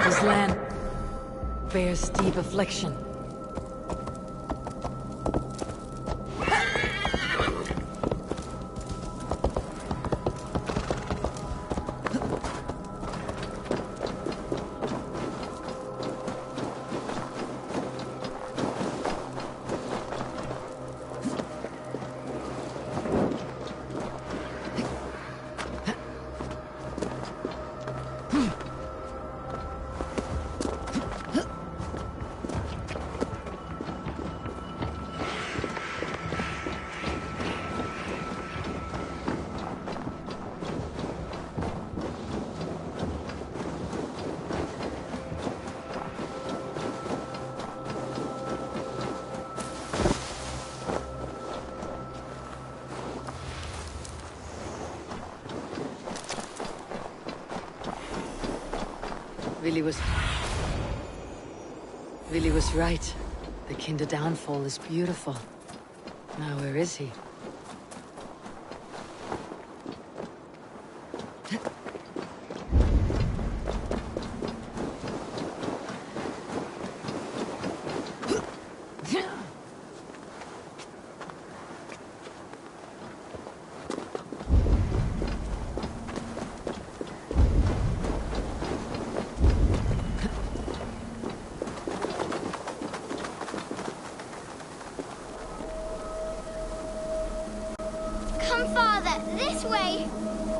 This land bears deep affliction. Willy was right. The Kinder downfall is beautiful. Now where is he?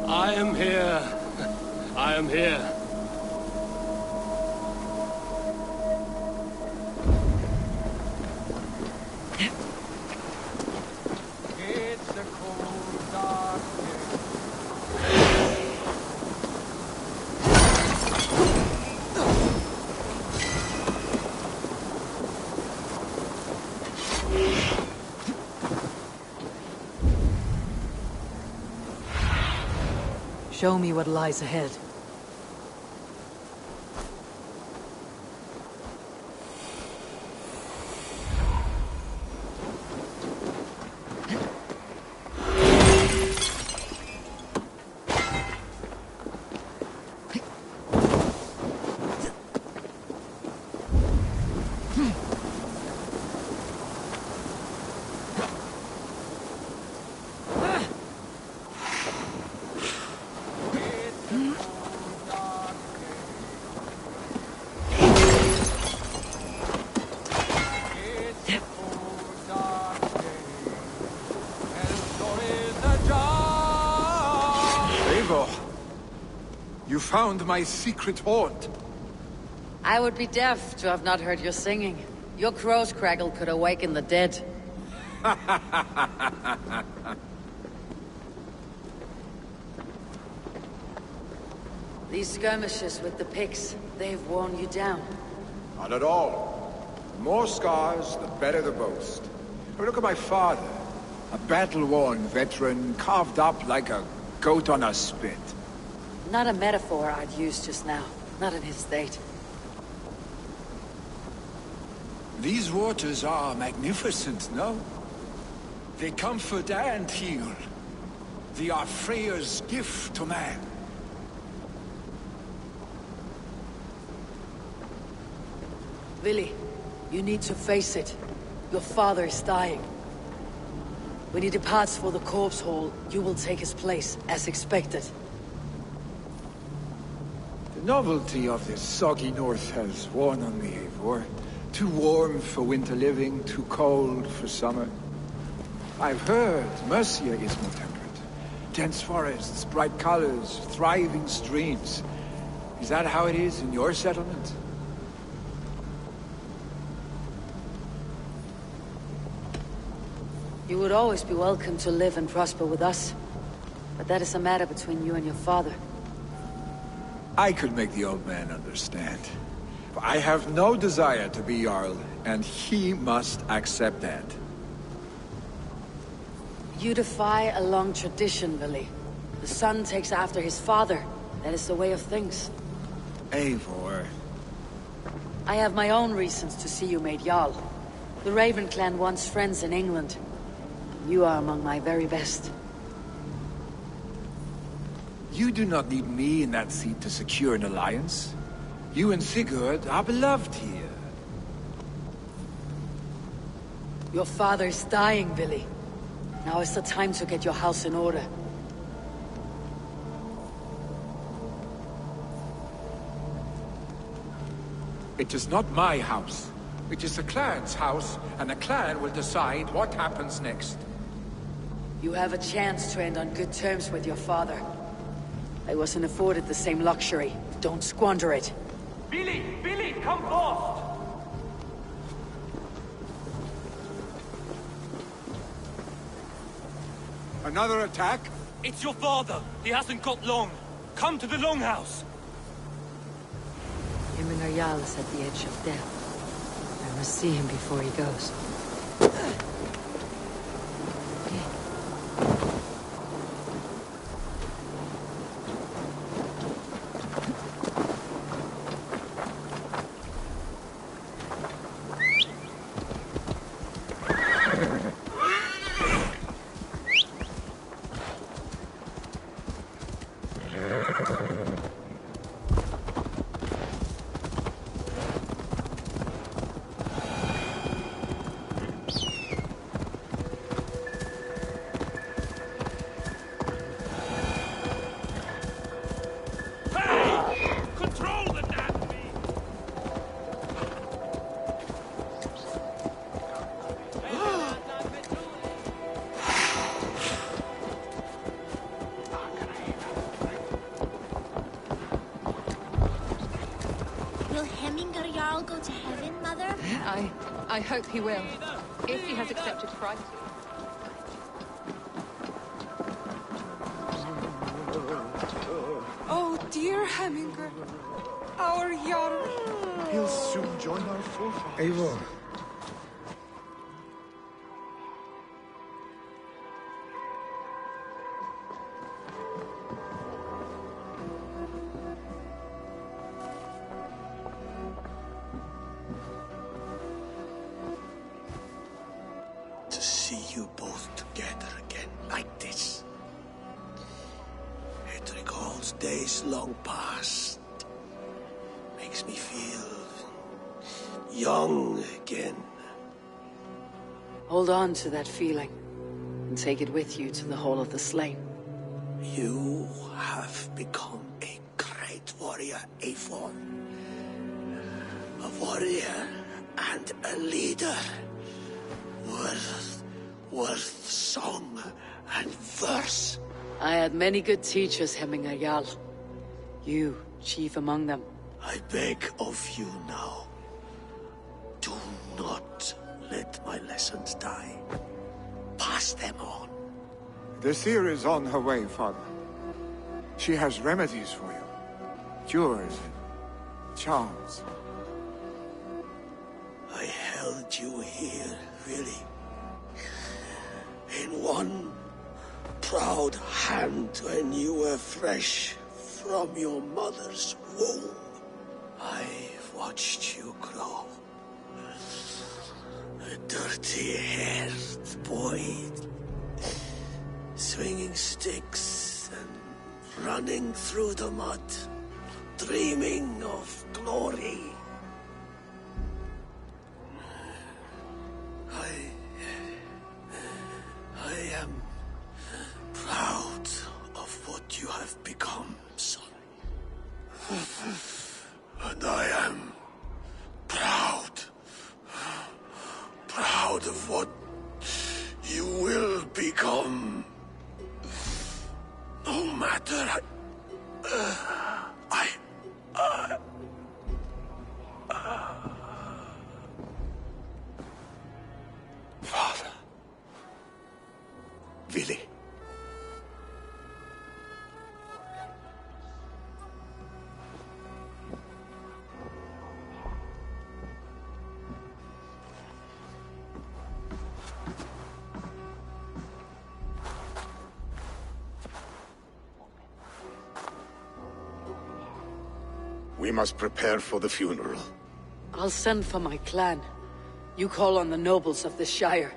I am here. I am here. It's a cold, dark Show me what lies ahead. You found my secret haunt. I would be deaf to have not heard your singing. Your crow's crackle could awaken the dead. These skirmishes with the pigs, they've worn you down. Not at all. The more scars, the better the boast. But look at my father. A battle-worn veteran, carved up like a goat on a spit. Not a metaphor I'd use just now. Not in his state. These waters are magnificent, no? They comfort and heal. They are Freya's gift to man. Willy, you need to face it. Your father is dying. When he departs for the corpse hall, you will take his place, as expected. The novelty of this soggy north has worn on me, Eivor. Too warm for winter living, too cold for summer. I've heard Mercia is more temperate. Dense forests, bright colors, thriving streams. Is that how it is in your settlement? You would always be welcome to live and prosper with us. But that is a matter between you and your father. I could make the old man understand. I have no desire to be Jarl, and he must accept that. You defy a long tradition, Vili. The son takes after his father. That is the way of things. Eivor. I have my own reasons to see you made Jarl. The Raven clan wants friends in England. You are among my very best. You do not need me in that seat to secure an alliance. You and Sigurd are beloved here. Your father is dying, Vili. Now is the time to get your house in order. It is not my house. It is the clan's house, and the clan will decide what happens next. You have a chance to end on good terms with your father. I wasn't afforded the same luxury. Don't squander it. Billy! Billy, come fast! Another attack? It's your father. He hasn't got long. Come to the Longhouse. Himmingar Jarl is at the edge of death. I must see him before he goes. Control the damn beast! Will Hemmingar Jarl go to heaven, Mother? I hope he will, if he has accepted Christ. Oh, dear Hemminger, our Jarl. He'll soon join our forefathers. Eivor. To see you both together again like this. It recalls days long past. Makes me feel young again. Hold on to that feeling, and take it with you to the Hall of the Slain. You have become a great warrior, Eivor. A warrior and a leader. Worth song and verse. I had many good teachers, Hemmingar Jarl. You, chief among them. I beg of you now, do not let my lessons die. Pass them on. The seer is on her way, Father. She has remedies for you. Cures and charms. I held you here, really. In one proud hand when you were fresh from your mother's womb. I've watched you grow. A dirty-haired boy, swinging sticks and running through the mud, dreaming of glory. I am proud of what you have become, son. And I am proud of what you will become. No matter Father. Vili. We must prepare for the funeral. I'll send for my clan. You call on the nobles of the Shire.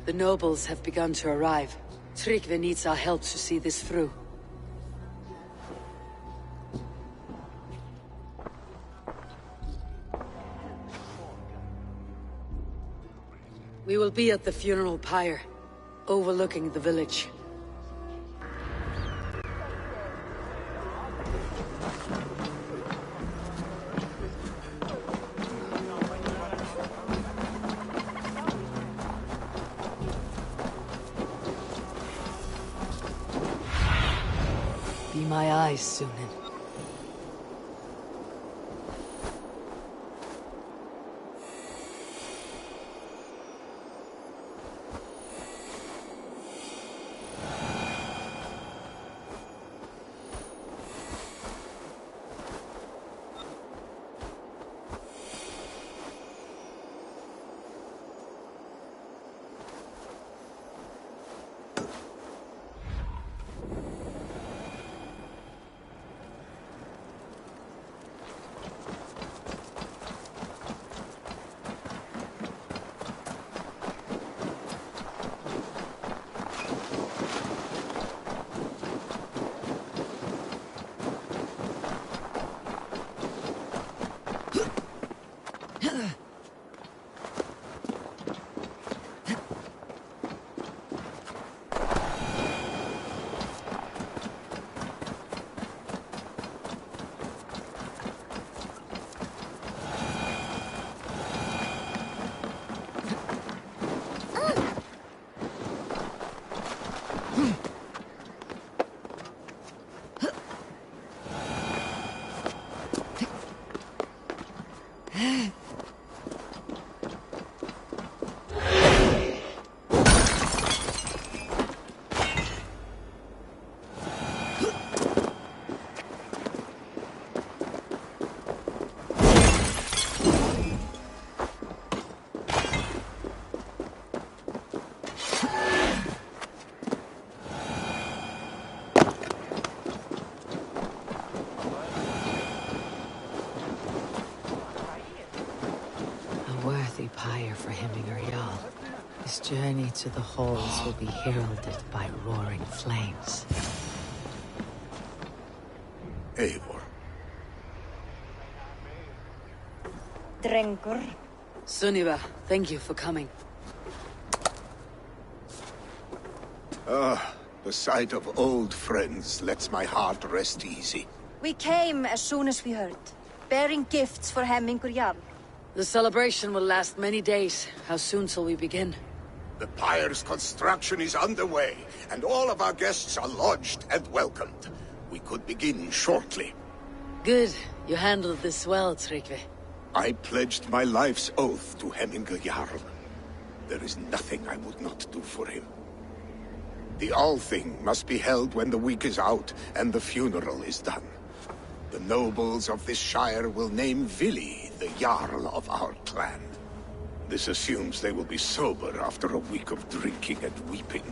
The nobles have begun to arrive. Tryggvi needs our help to see this through. We will be at the funeral pyre, overlooking the village. Be my eyes, Sunan. Pyre for Hemminger Jarl. His journey to the halls will be heralded by roaring flames. Eivor. Drengur. Sunniva, thank you for coming. The sight of old friends lets my heart rest easy. We came as soon as we heard, bearing gifts for Hemminger Jarl. The celebration will last many days. How soon till we begin? The pyre's construction is underway, and all of our guests are lodged and welcomed. We could begin shortly. Good. You handled this well, Tryggvi. I pledged my life's oath to Hemminger Jarl. There is nothing I would not do for him. The Althing must be held when the week is out and the funeral is done. The nobles of this shire will name Vili the Jarl of our clan. This assumes they will be sober after a week of drinking and weeping.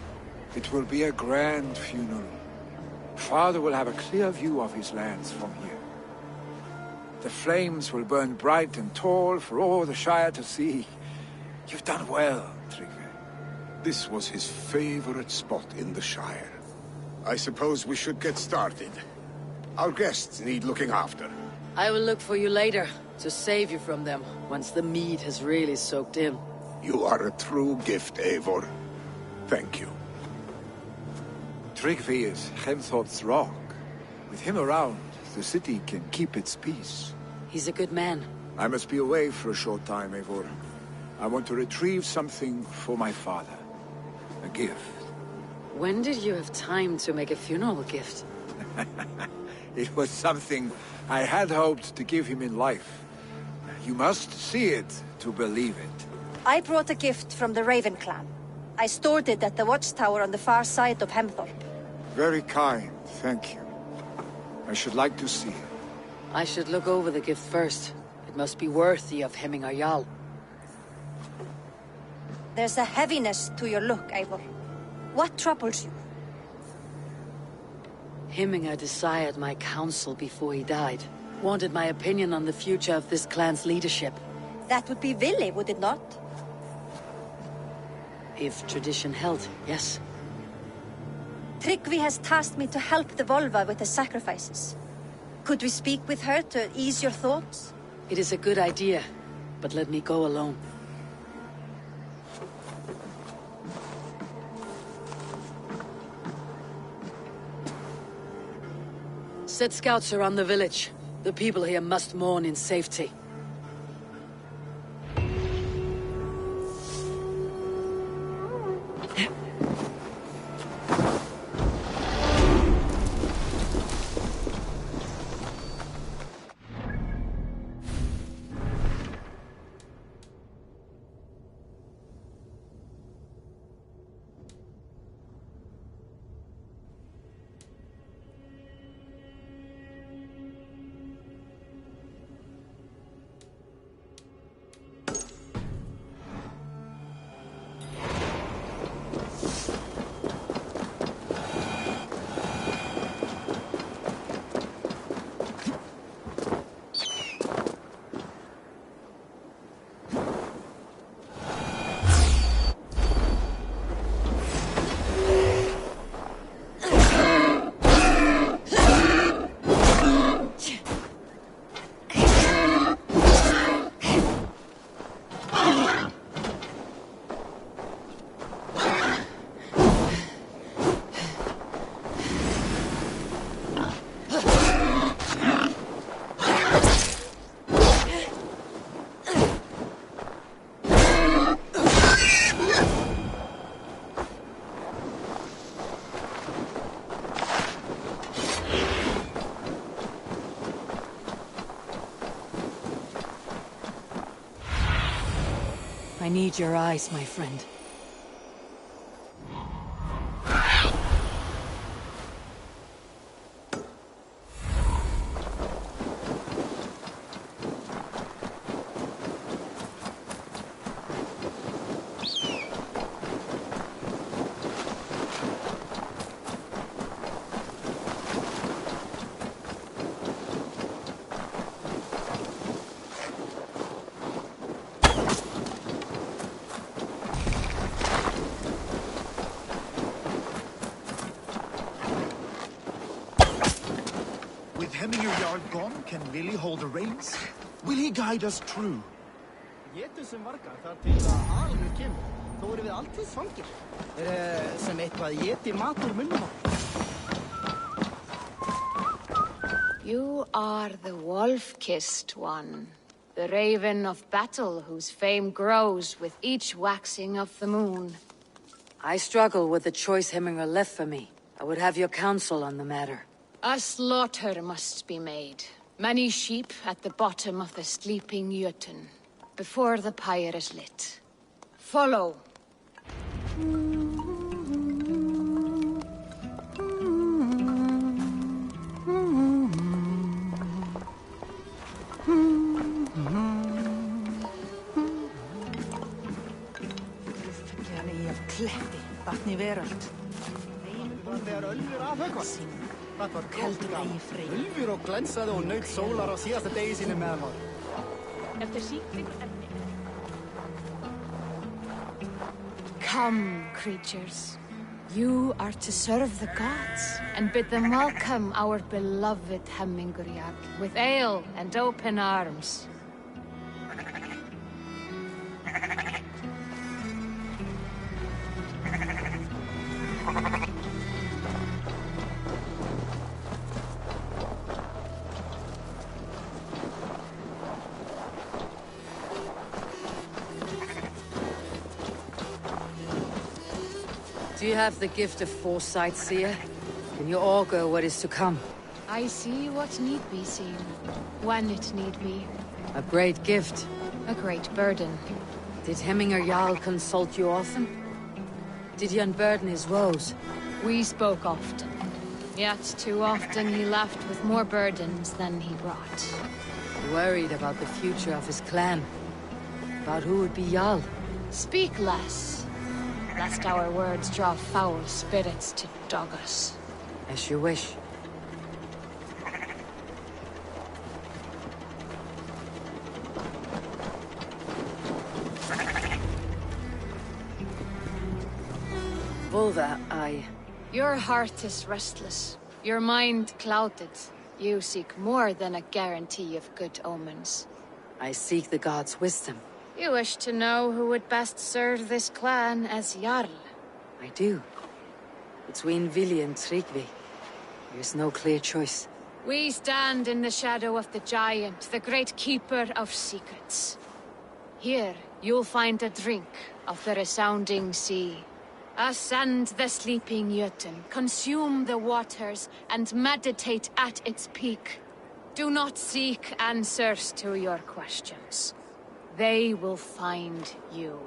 It will be a grand funeral. Father will have a clear view of his lands from here. The flames will burn bright and tall for all the Shire to see. You've done well, Tryggvi. This was his favorite spot in the Shire. I suppose we should get started. Our guests need looking after. I will look for you later, to save you from them, once the mead has really soaked in. You are a true gift, Eivor. Thank you. Tryggvi is Hemthorpe's rock. With him around, the city can keep its peace. He's a good man. I must be away for a short time, Eivor. I want to retrieve something for my father. A gift. When did you have time to make a funeral gift? It was something I had hoped to give him in life. You must see it to believe it. I brought a gift from the Raven clan. I stored it at the watchtower on the far side of Hemthorpe. Very kind, thank you. I should like to see it. I should look over the gift first. It must be worthy of Hemmingar Jarl. There's a heaviness to your look, Eivor. What troubles you? Hemmingar desired my counsel before he died. Wanted my opinion on the future of this clan's leadership. That would be Vili, would it not? If tradition held, yes. Tryggvi has tasked me to help the Volva with the sacrifices. Could we speak with her to ease your thoughts? It is a good idea, but let me go alone. Set scouts around the village. The people here must mourn in safety. I need your eyes, my friend. Hemmingar Jarl gone, can Vili hold the reins? Will he guide us true? Getur sem vargar þar til að alveg kemur. Þó erum við alltið svangir. Sem eitthvað geti mat úr munnum okkur. You are the wolf-kissed one. The raven of battle whose fame grows with each waxing of the moon. I struggle with the choice Hemmingar left for me. I would have your counsel on the matter. A slaughter must be made. Many sheep at the bottom of the sleeping Jötun, before the pyre is lit. Follow. Kletti, vatni veröld. Þegar Ölfur afhöggvast. Það var kaldur eigi frey. Ölfur og glensaði og naut sólar á síðasta degi sínu meðan var. Eftir síklingur efni. Come, creatures. You are to serve the gods and bid them welcome our beloved Hemmingar Jarl with ale and open arms. Do you have the gift of foresight, seer? Can you augur what is to come? I see what need be seen, when it need be. A great gift. A great burden. Did Hemminger Jarl consult you often? Did he unburden his woes? We spoke often. Yet too often he left with more burdens than he brought. Worried about the future of his clan. About who would be Jarl. Speak less, lest our words draw foul spirits to dog us. As you wish. Volva, Your heart is restless. Your mind clouded. You seek more than a guarantee of good omens. I seek the gods' wisdom. You wish to know who would best serve this clan as Jarl. I do. Between Vili and Tryggvi, there is no clear choice. We stand in the shadow of the giant, the great keeper of secrets. Here, you'll find a drink of the resounding sea. Ascend the sleeping Jötun, consume the waters, and meditate at its peak. Do not seek answers to your questions. They will find you.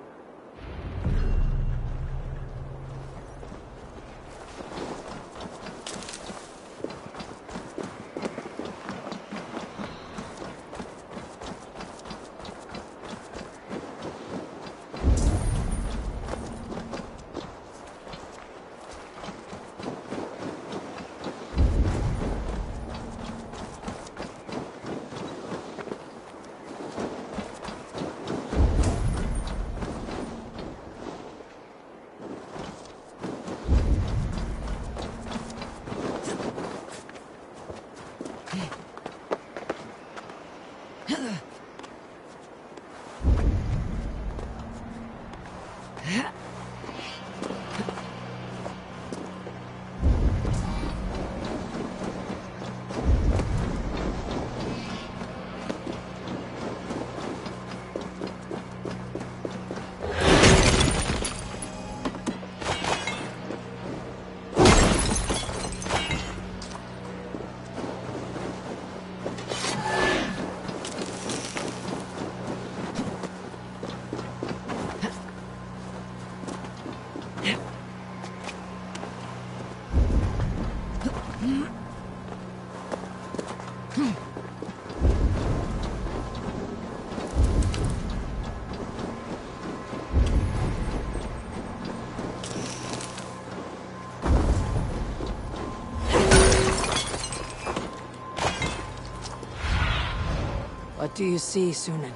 What do you see, Sunan?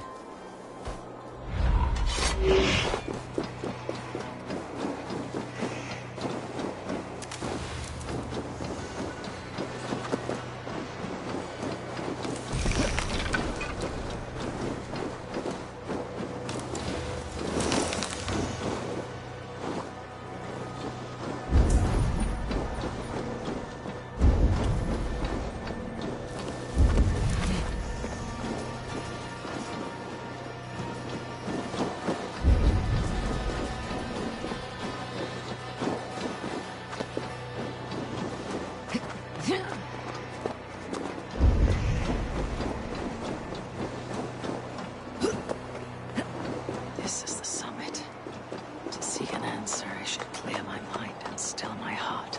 This is the summit. To seek an answer, I should clear my mind and still my heart.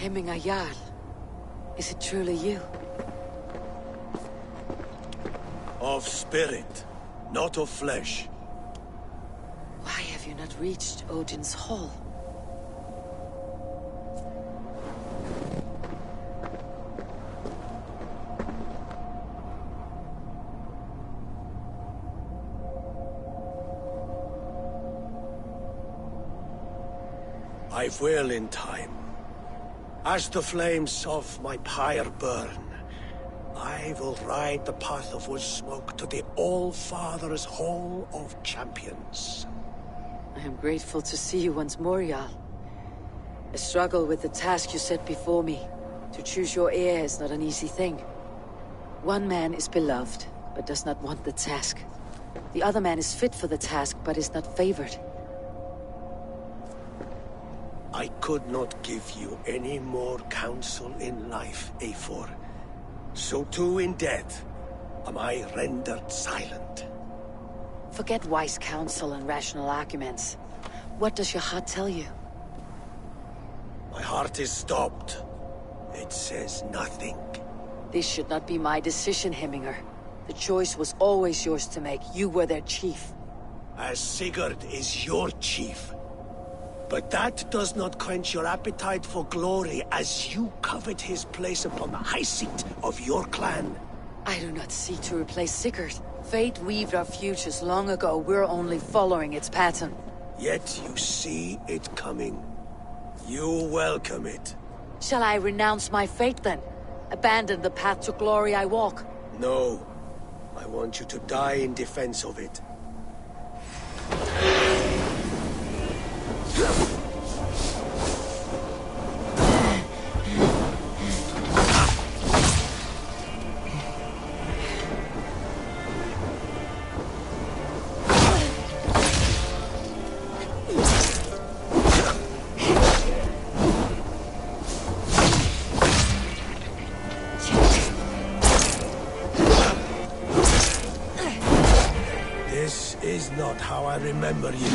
Hemminga Jarl. Is it truly you? Of spirit, not of flesh. Why have you not reached Odin's Hall? I will in time. As the flames of my pyre burn, I will ride the path of wood smoke to the All-Father's Hall of Champions. I am grateful to see you once more, Jarl. I struggle with the task you set before me. To choose your heir is not an easy thing. One man is beloved, but does not want the task. The other man is fit for the task, but is not favored. I could not give you any more counsel in life, Eivor. So too in death am I rendered silent. Forget wise counsel and rational arguments. What does your heart tell you? My heart is stopped. It says nothing. This should not be my decision, Hemminger. The choice was always yours to make. You were their chief. As Sigurd is your chief. But that does not quench your appetite for glory as you covet his place upon the high seat of your clan. I do not seek to replace Sigurd. Fate weaved our futures long ago. We're only following its pattern. Yet you see it coming. You welcome it. Shall I renounce my fate then? Abandon the path to glory I walk? No. I want you to die in defense of it. This is not how I remember you.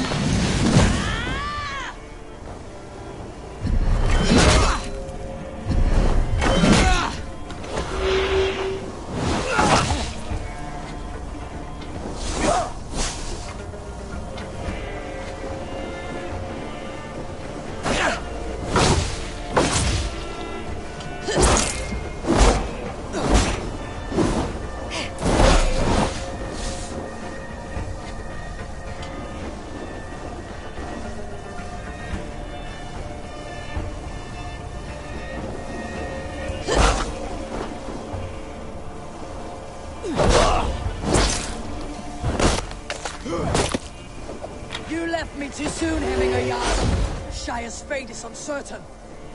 You left me too soon, Hemminger Jarl. Shire's fate is uncertain.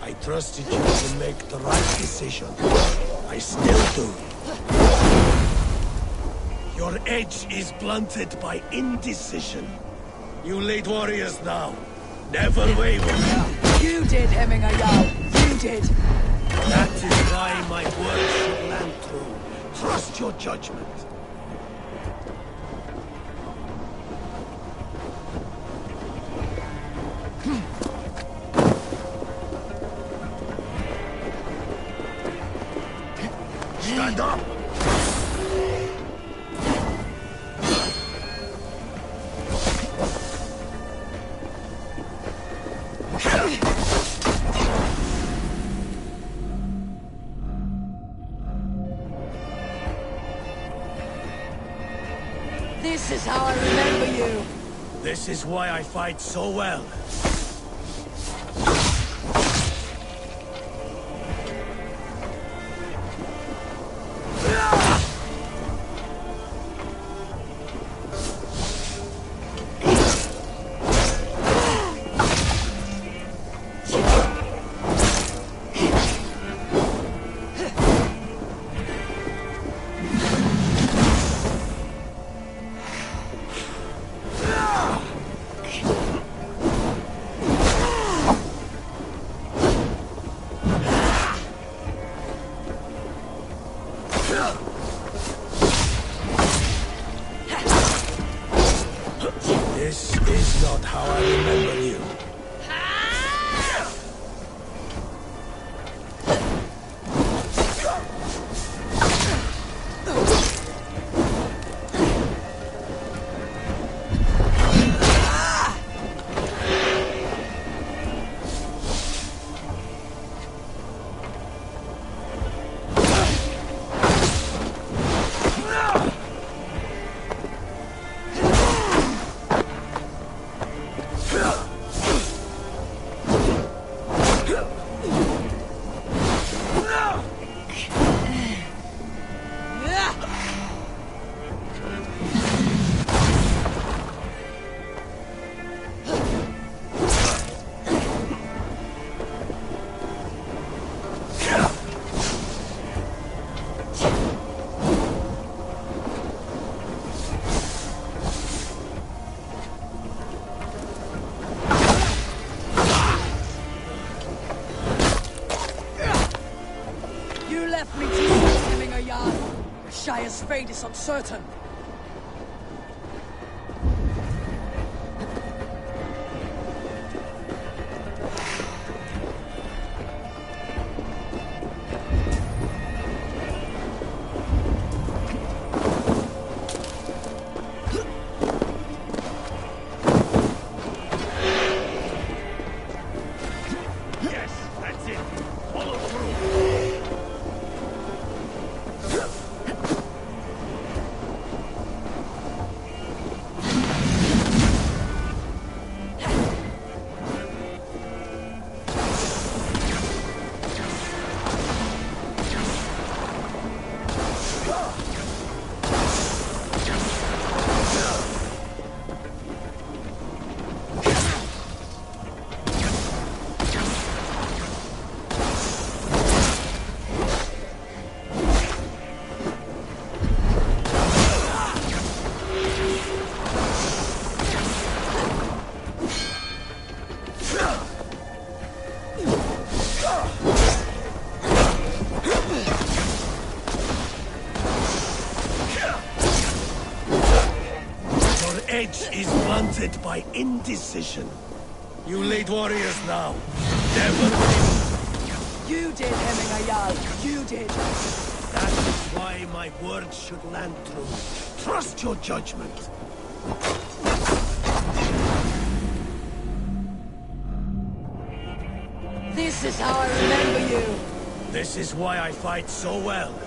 I trusted you to make the right decision. I still do. Your edge is blunted by indecision. You lead warriors now. Never waver. You did, Hemminger Jarl. You did. That is why my words should land true. Trust your judgment. Stand up! This is how I remember you. This is why I fight so well. left me to you, Hemminger Jarl. Shire's fate is uncertain. Edge is blunted by indecision. You late warriors now. Never win. You did, Hemminger Jarl. You did. That is why my words should land true. Trust your judgment. This is how I remember you. This is why I fight so well.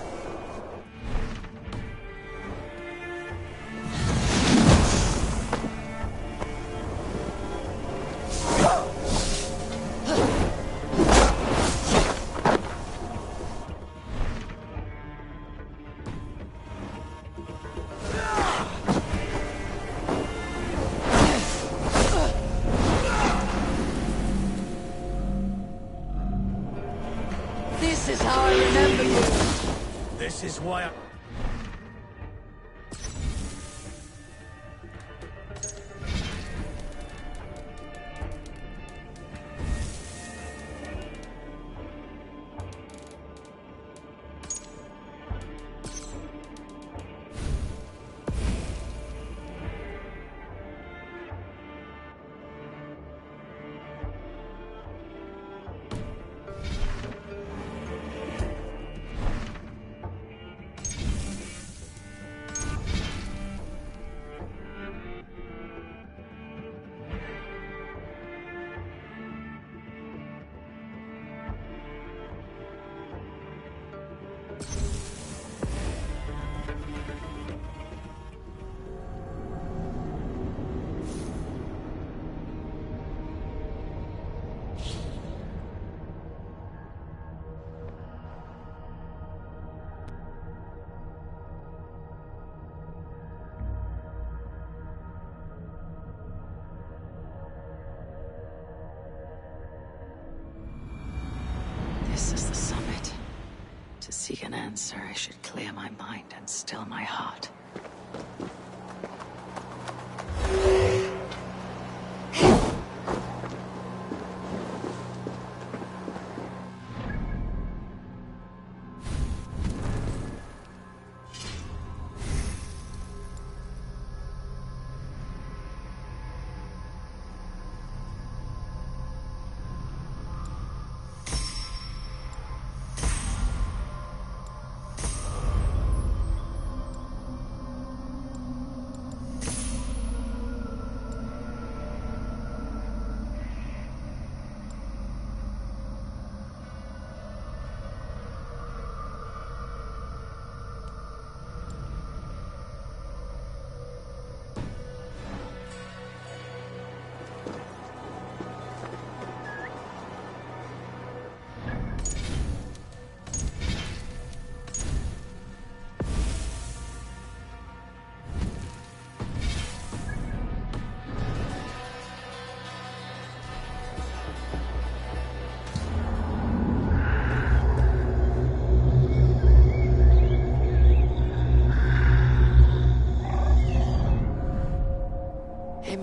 This is how I remember you. This is why I... This is the summit. To seek an answer, I should clear my mind and still my heart.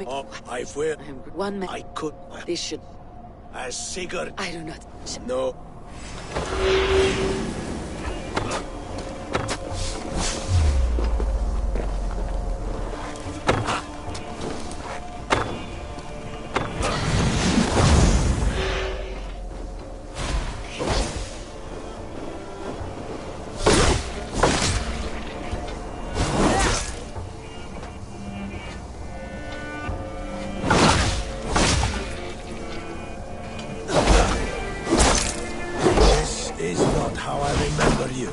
Oh, I will. One man. I could. This should. As Sigurd. I do not. No. is not how I remember you.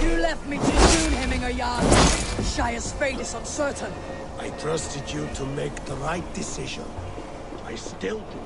You left me too soon, Hemminger Jarl. Shire's fate is uncertain. I trusted you to make the right decision. I still do.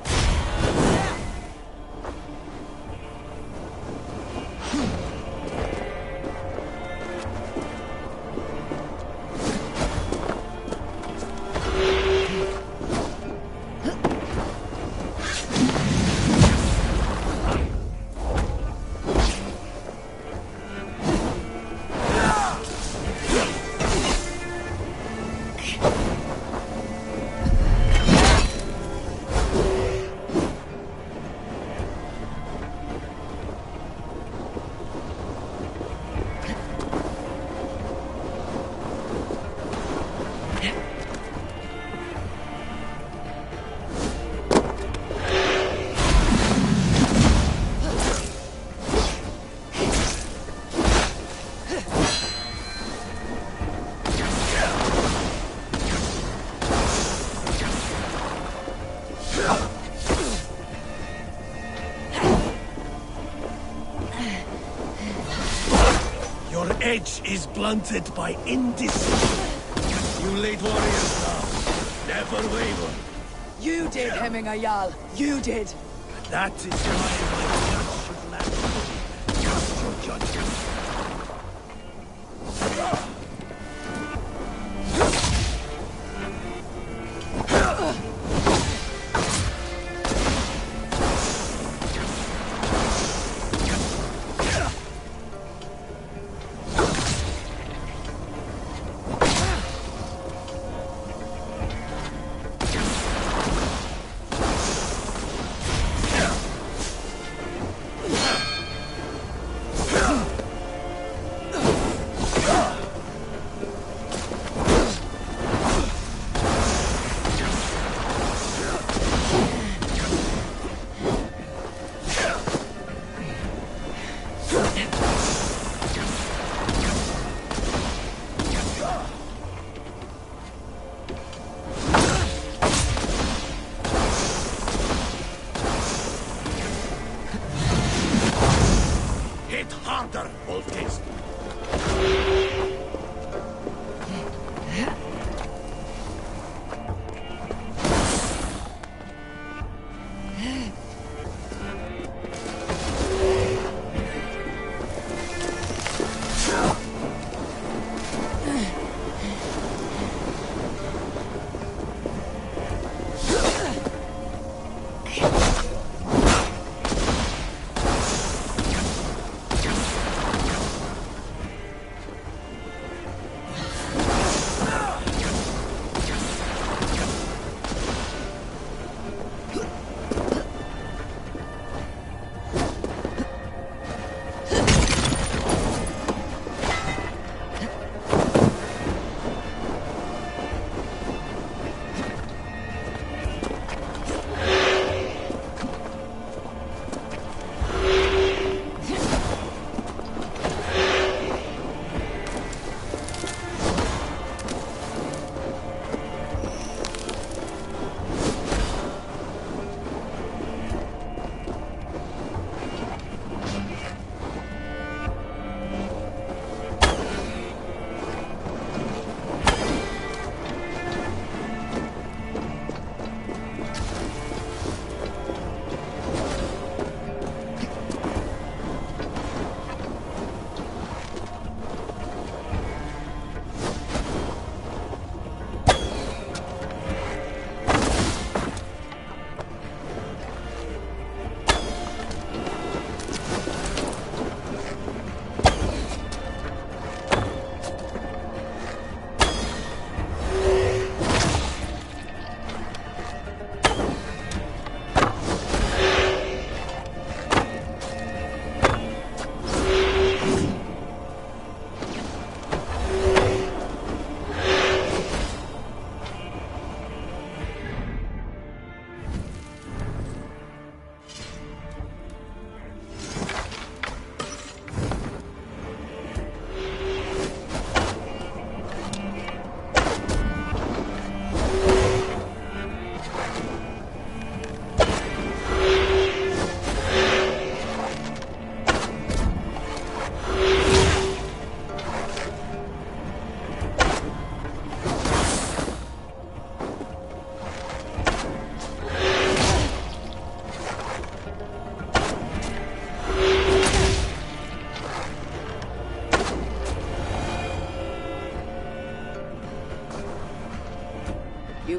Your edge is blunted by indecision. You late warriors now, never waver. You did, Hemminger Jarl. You did. That is why my judge should land. Trust your judgment. Hit harder, Volkist.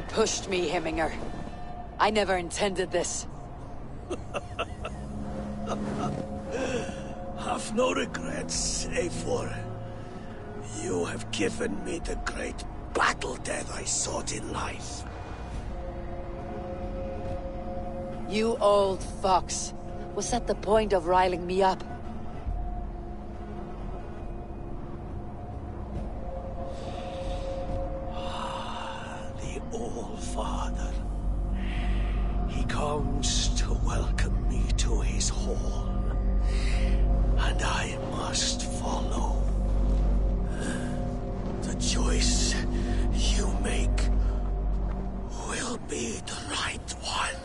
You pushed me, Hemminger. I never intended this. Have no regrets, Eivor. You have given me the great battle death I sought in life. You old fox. Was that the point of riling me up? The All-Father. He comes to welcome me to his hall. And I must follow. The choice you make will be the right one.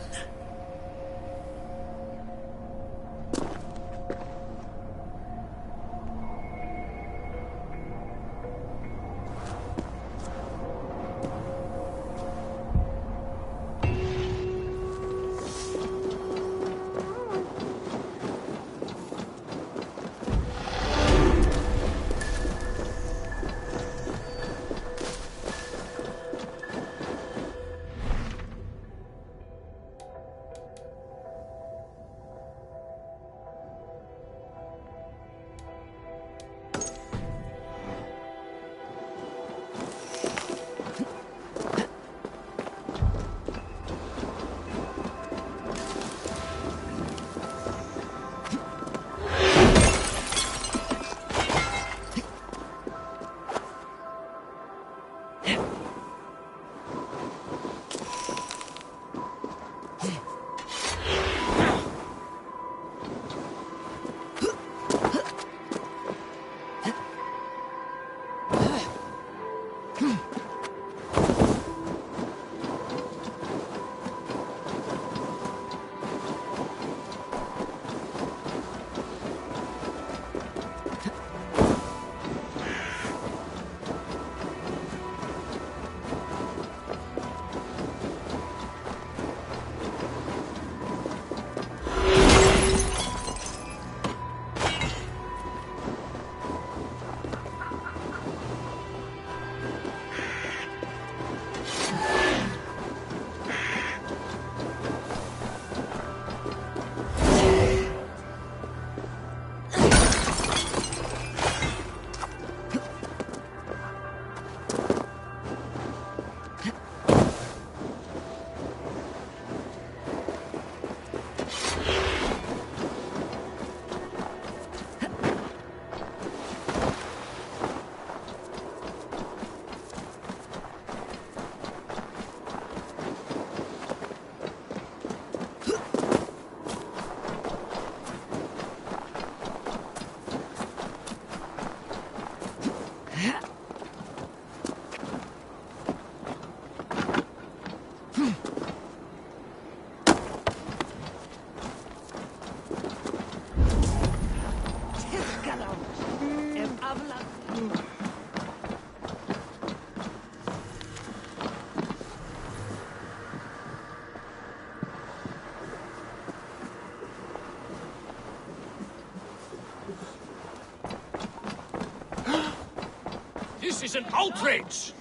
This is an outrage!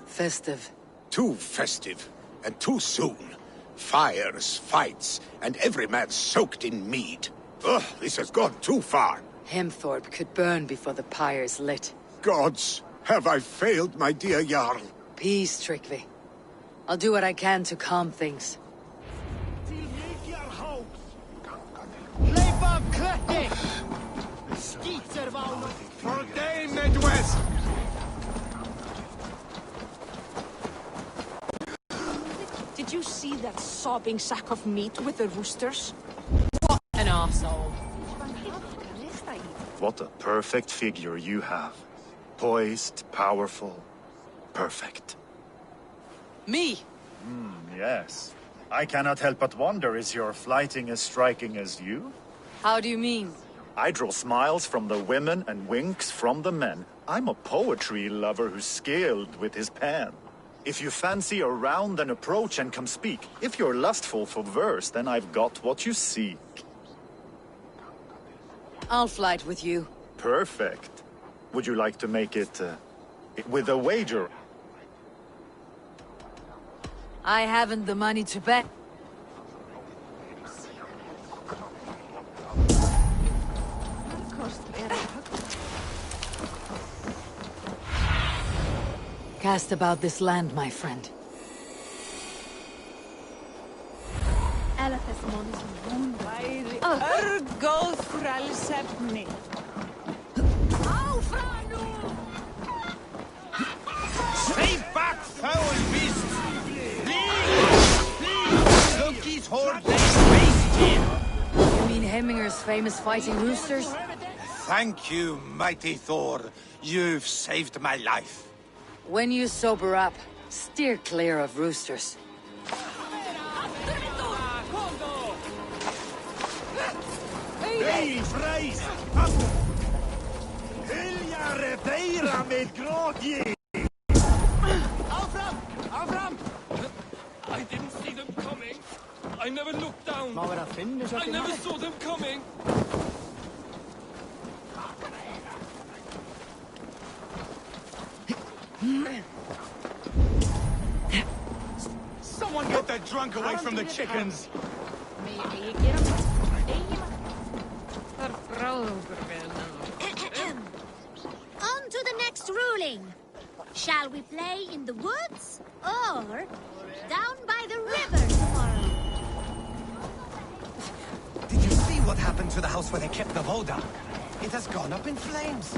Festive. Too festive, and too soon. Fires, fights, and every man soaked in mead. Ugh, this has gone too far. Hemthorpe could burn before the pyre's lit. Gods, have I failed my dear Jarl? Peace, Tryggvi. I'll do what I can to calm things. For Dane Midwest! Did you see that sobbing sack of meat with the roosters? What an arsehole. What a perfect figure you have. Poised, powerful, perfect. Me? Yes. I cannot help but wonder, is your flighting as striking as you? How do you mean? I draw smiles from the women and winks from the men. I'm a poetry lover who's skilled with his pen. If you fancy a round, then approach and come speak. If you're lustful for verse, then I've got what you seek. I'll flight with you. Perfect. Would you like to make it with a wager? I haven't the money to bet. Cast about this land, my friend. Ergo frelsefni. Stay back, foul beast! Please! Look, these hordes waste here! You mean Hemminger's famous fighting roosters? Thank you, mighty Thor. You've saved my life. When you sober up, steer clear of roosters. Hey, Freis! Hilja redeira med gråtje! I didn't see them coming. I never looked down. I never saw them coming. Someone get that drunk away from the chickens! On to the next ruling. Shall we play in the woods or down by the river tomorrow? Did you see what happened to the house where they kept the Voda? It has gone up in flames.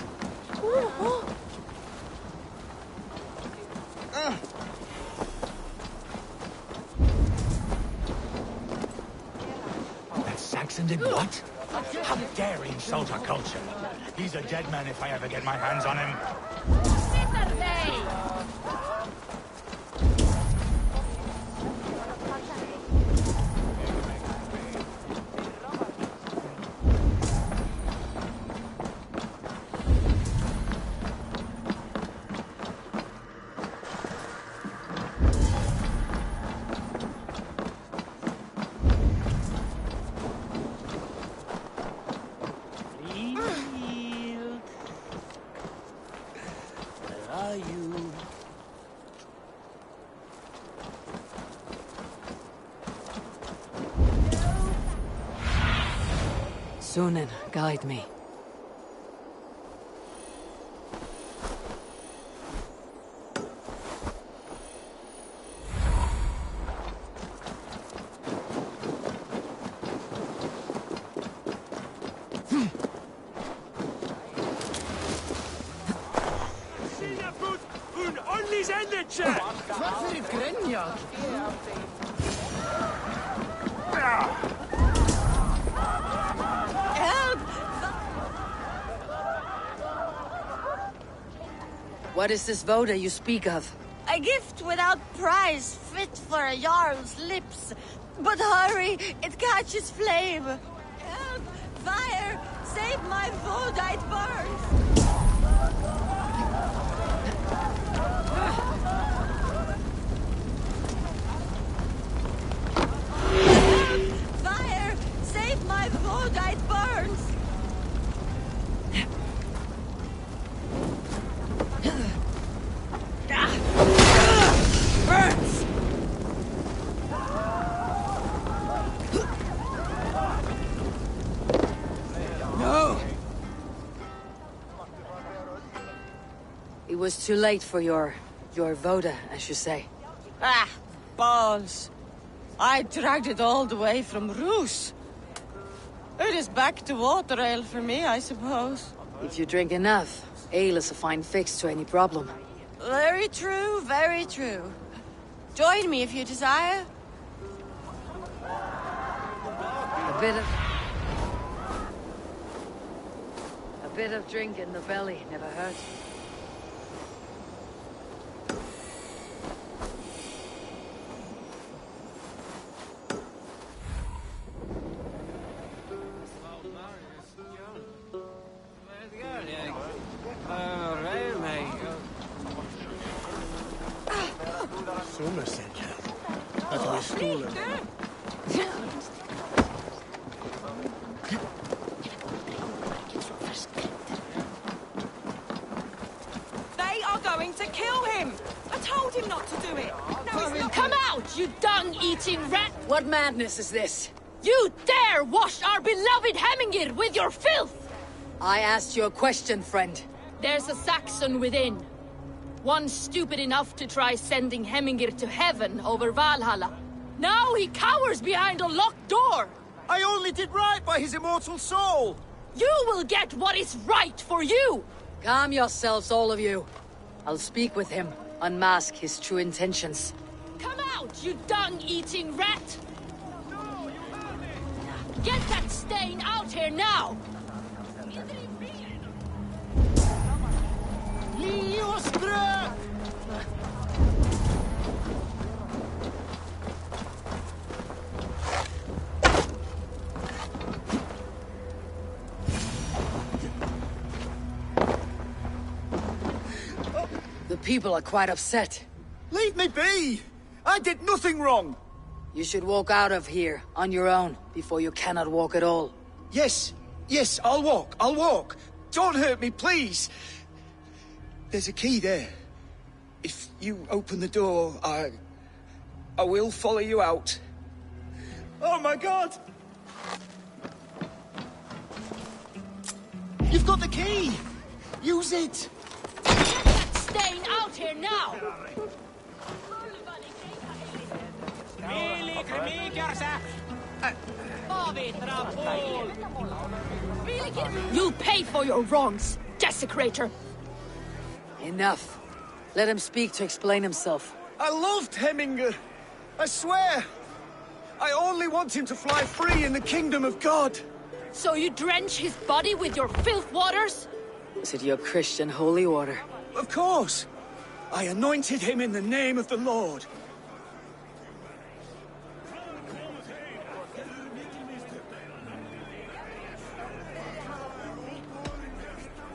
That Saxon did what? How dare he insult our culture? He's a dead man if I ever get my hands on him. Sunan, guide me. What is this Voda you speak of? A gift without price, fit for a Jarl's lips. But hurry, it catches flame. Help! Fire! Save my Voda, it burns! Fire! Save my Voda, it burns! Burns! No! It was too late for your Voda, as you say. Ah, balls. I dragged it all the way from Roos. It is back to water ale for me, I suppose. If you drink enough, ale is a fine fix to any problem. Very true, very true. Join me if you desire. A bit of drink in the belly never hurts. Somerset. Att vi stolen. They are going to kill him! I told him not to do it! Now Come out, you dung-eating rat! What madness is this? You dare wash our beloved Hemingir with your filth! I asked you a question, friend. There's a Saxon within. One stupid enough to try sending Hemingir to heaven over Valhalla. Now he cowers behind a locked door! I only did right by his immortal soul! You will get what is right for you! Calm yourselves, all of you. I'll speak with him, unmask his true intentions. Come out, you dung-eating rat! Get that stain out here now! The people are quite upset. Leave me be! I did nothing wrong! You should walk out of here, on your own, before you cannot walk at all. Yes, I'll walk. Don't hurt me, please! There's a key there. If you open the door, I will follow you out. Oh my god! You've got the key! Use it! Get that stain out here now! You'll pay for your wrongs, desecrator! Enough. Let him speak to explain himself. I loved Hemingr. I swear. I only want him to fly free in the kingdom of God. So you drench his body with your filth waters? Is it your Christian holy water? Of course. I anointed him in the name of the Lord.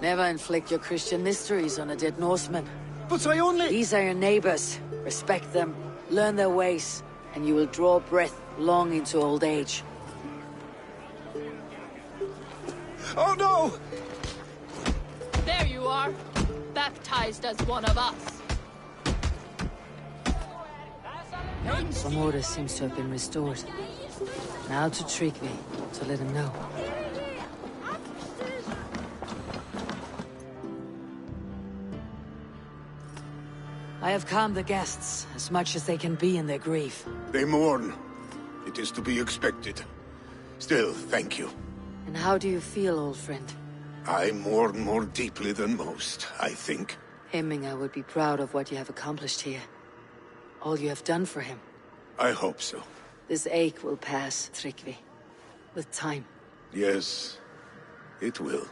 Never inflict your Christian mysteries on a dead Norseman. But I only... These are your neighbors. Respect them, learn their ways, and you will draw breath long into old age. Oh no! There you are, baptized as one of us. Some order seems to have been restored. Now to Tryggvi, to let him know. I have calmed the guests, as much as they can be in their grief. They mourn. It is to be expected. Still, thank you. And how do you feel, old friend? I mourn more deeply than most, I think. Hemingr would be proud of what you have accomplished here. All you have done for him. I hope so. This ache will pass, Tryggvi. With time. Yes, it will.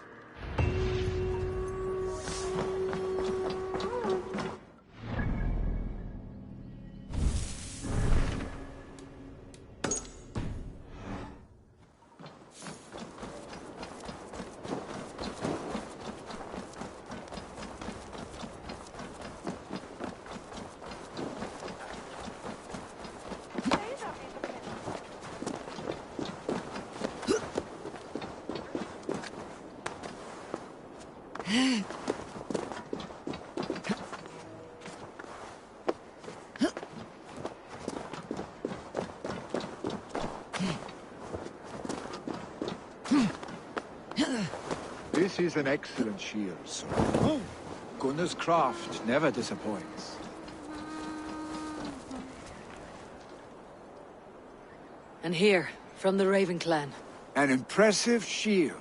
This is an excellent shield, sir. Oh, Gunnar's craft never disappoints. And here, from the Raven clan. An impressive shield.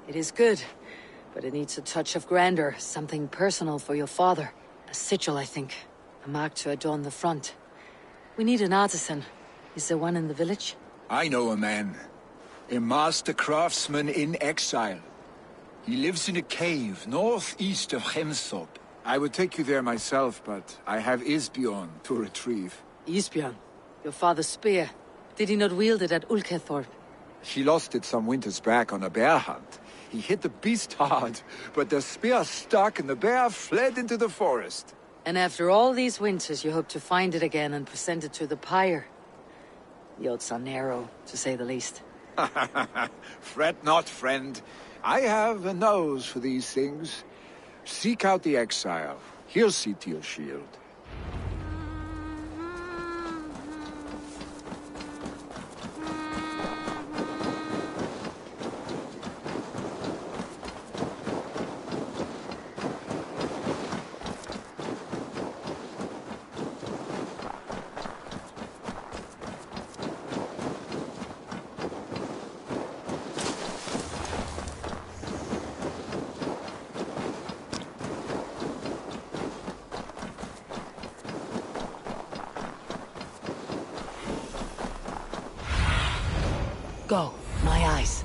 It is good, but it needs a touch of grandeur, something personal for your father. A sigil, I think. A mark to adorn the front. We need an artisan. Is there one in the village? I know a man. A master craftsman in exile. He lives in a cave northeast of Hemthorpe. I would take you there myself, but I have Isbjorn to retrieve. Isbjorn? Your father's spear. Did he not wield it at Ulkethorpe? He lost it some winters back on a bear hunt. He hit the beast hard, but the spear stuck and the bear fled into the forest. And after all these winters, you hope to find it again and present it to the pyre. The odds are narrow, to say the least. Fret not, friend. I have a nose for these things. Seek out the exile. He'll see to your shield. my eyes.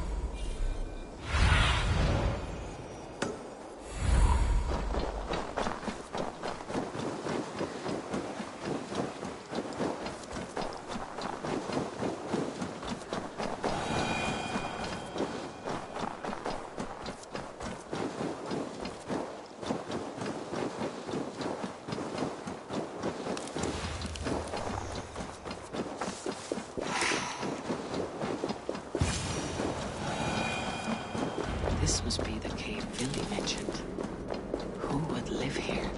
This must be the cave Billy mentioned. Who would live here?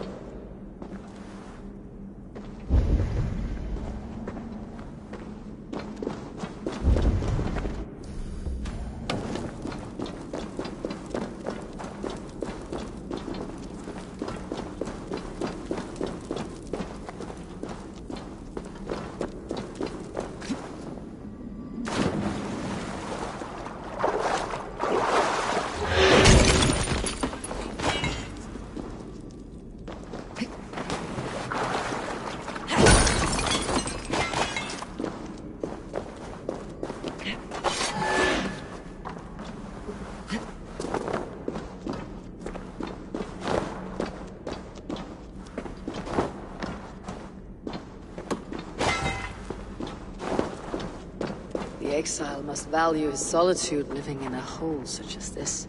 The exile must value his solitude living in a hole such as this.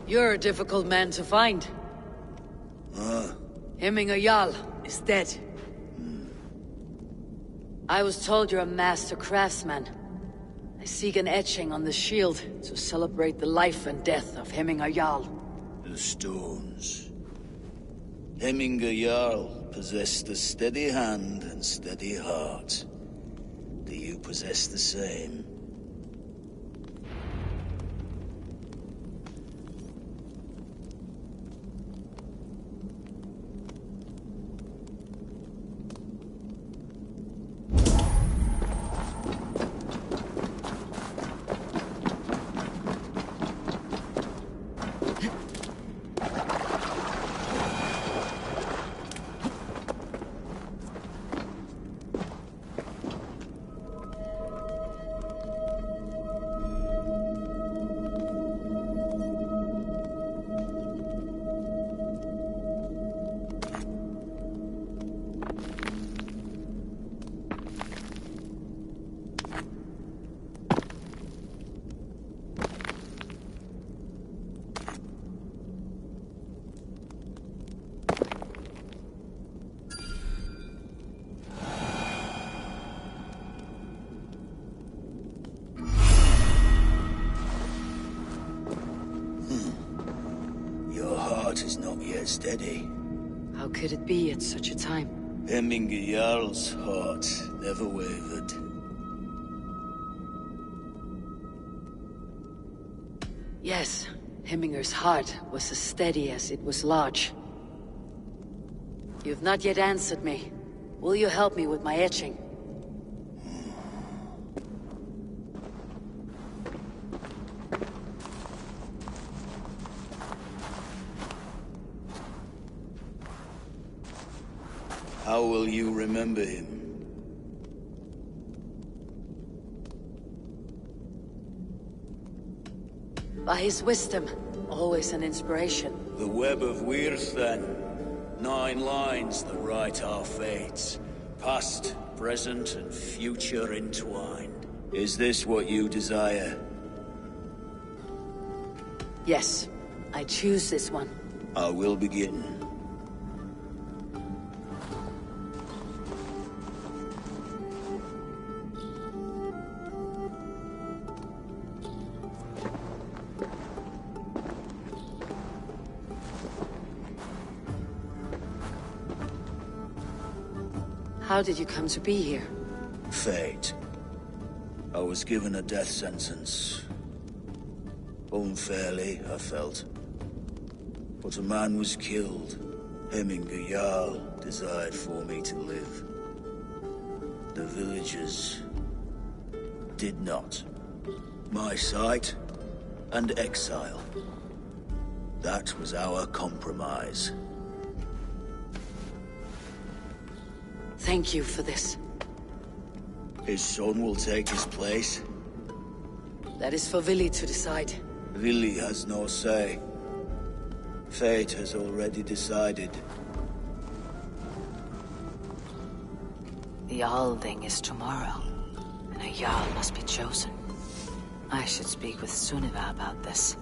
You're a difficult man to find. Hemminger Jarl is dead. I was told you're a master craftsman. I seek an etching on the shield to celebrate the life and death of Hemminger Jarl. The stones. Hemminger Jarl possessed a steady hand and steady heart. Do you possess the same? Is not yet steady. How could it be at such a time? Hemminger Jarl's heart never wavered. Yes, Hemminger's heart was as steady as it was large. You've not yet answered me. Will you help me with my etching? How will you remember him? By his wisdom, always an inspiration. The web of Wirth, then. 9 lines that write our fates. Past, present, and future entwined. Is this what you desire? Yes, I choose this one. I will begin. How did you come to be here? Fate. I was given a death sentence. Unfairly, I felt. But a man was killed. Hemminger Jarl desired for me to live. The villagers did not. My sight and exile. That was our compromise. Thank you for this. His son will take his place. That is for Vili to decide. Vili has no say. Fate has already decided. The Alding is tomorrow, and a Jarl must be chosen. I should speak with Sunniva about this.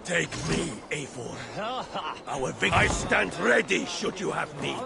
Take me, Eivor. Our victim. I stand ready should you have need.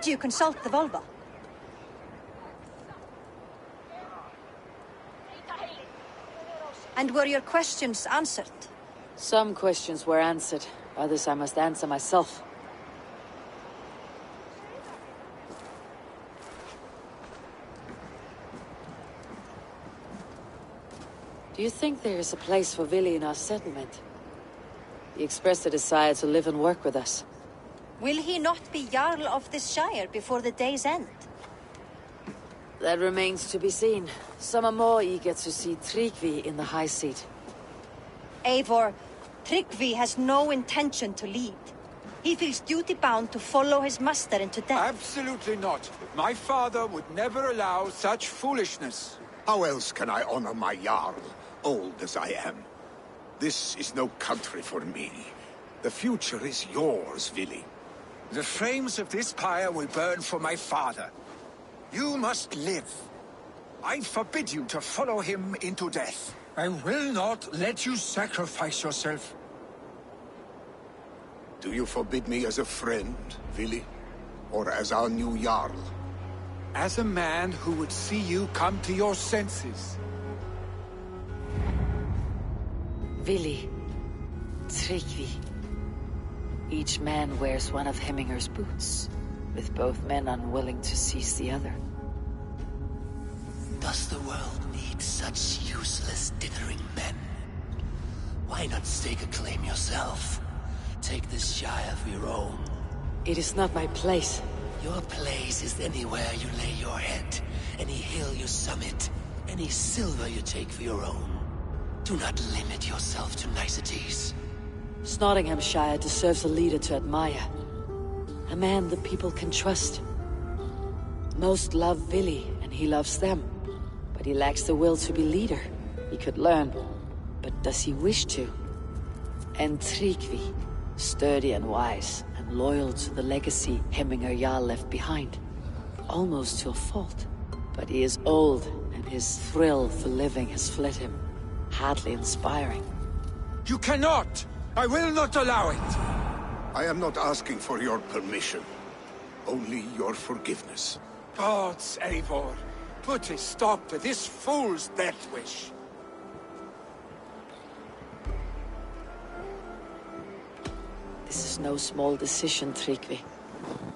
Did you consult the Volva? And were your questions answered? Some questions were answered. Others I must answer myself. Do you think there is a place for Vili in our settlement? He expressed a desire to live and work with us. Will he not be Jarl of this Shire before the day's end? That remains to be seen. Some are more eager to see Tryggvi in the high seat. Eivor, Tryggvi has no intention to lead. He feels duty-bound to follow his master into death. Absolutely not. My father would never allow such foolishness. How else can I honor my Jarl, old as I am? This is no country for me. The future is yours, Vili. The flames of this pyre will burn for my father. You must live. I forbid you to follow him into death. I will not let you sacrifice yourself. Do you forbid me as a friend, Vili? Or as our new Jarl? As a man who would see you come to your senses. Vili, Tryggvi. Each man wears one of Hemminger's boots, with both men unwilling to seize the other. Does the world need such useless, dithering men? Why not stake a claim yourself? Take this Shire for your own. It is not my place. Your place is anywhere you lay your head, any hill you summit, any silver you take for your own. Do not limit yourself to niceties. Nottinghamshire deserves a leader to admire. A man the people can trust. Most love Vili, and he loves them. But he lacks the will to be leader. He could learn, but does he wish to? And Tryggvi, sturdy and wise, and loyal to the legacy Hemminger Jarl left behind. Almost to a fault. But he is old, and his thrill for living has fled him. Hardly inspiring. You cannot! I will not allow it! I am not asking for your permission. Only your forgiveness. Gods, Eivor, put a stop to this fool's death wish. This is no small decision, Tryggvi.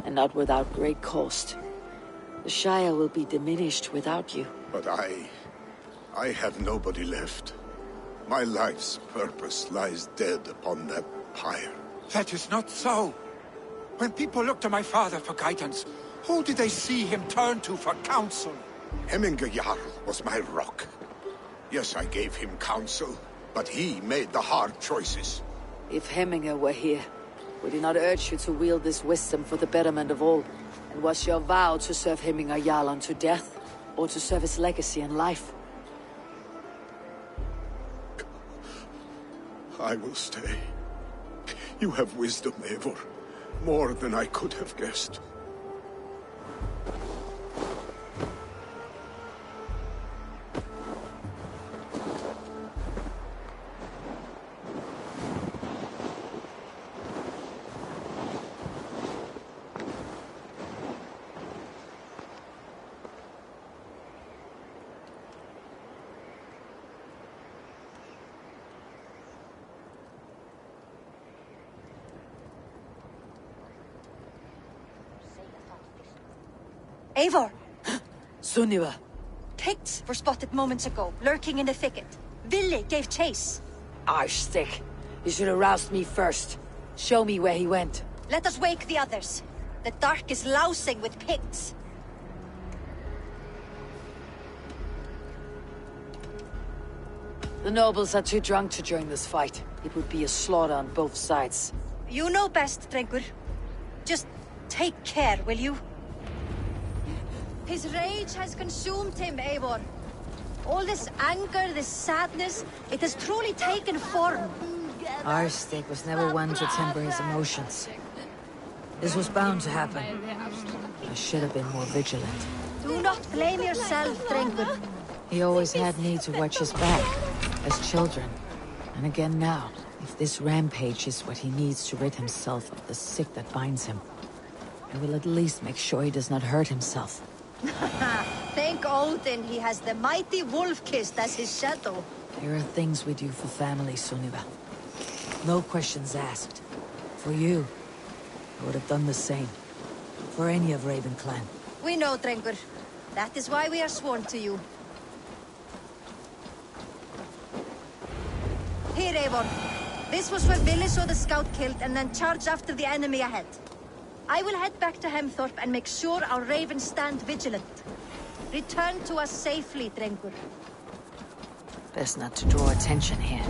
And not without great cost. The Shire will be diminished without you. But I have nobody left. My life's purpose lies dead upon that pyre. That is not so. When people look to my father for guidance, who did they see him turn to for counsel? Hemminger Jarl was my rock. Yes, I gave him counsel, but he made the hard choices. If Hemminger were here, would he not urge you to wield this wisdom for the betterment of all? And was your vow to serve Hemminger Jarl unto death, or to serve his legacy in life? I will stay. You have wisdom, Eivor. More than I could have guessed. Eivor! Sunniva! Picts were spotted moments ago, lurking in the thicket. Vili gave chase. Arstick! You should have roused me first. Show me where he went. Let us wake the others. The dark is lousing with Picts. The nobles are too drunk to join this fight. It would be a slaughter on both sides. You know best, Drengur. Just take care, will you? His rage has consumed him, Eivor. All this anger, this sadness, it has truly taken form. Arstick was never one to temper his emotions. This was bound to happen. I should have been more vigilant. Do not blame yourself, Drengur. He always had need to watch his back, as children. And again now, if this rampage is what he needs to rid himself of the sick that binds him, I will at least make sure he does not hurt himself. Thank Odin he has the mighty Wolf-Kissed as his shadow. There are things we do for family, Sunniva. No questions asked. For you, I would have done the same. For any of Raven clan. We know, Drengur. That is why we are sworn to you. Here, Eivor. This was where Vili saw the scout killed and then charged after the enemy ahead. I will head back to Hemthorpe and make sure our ravens stand vigilant. Return to us safely, Drengur. Best not to draw attention here.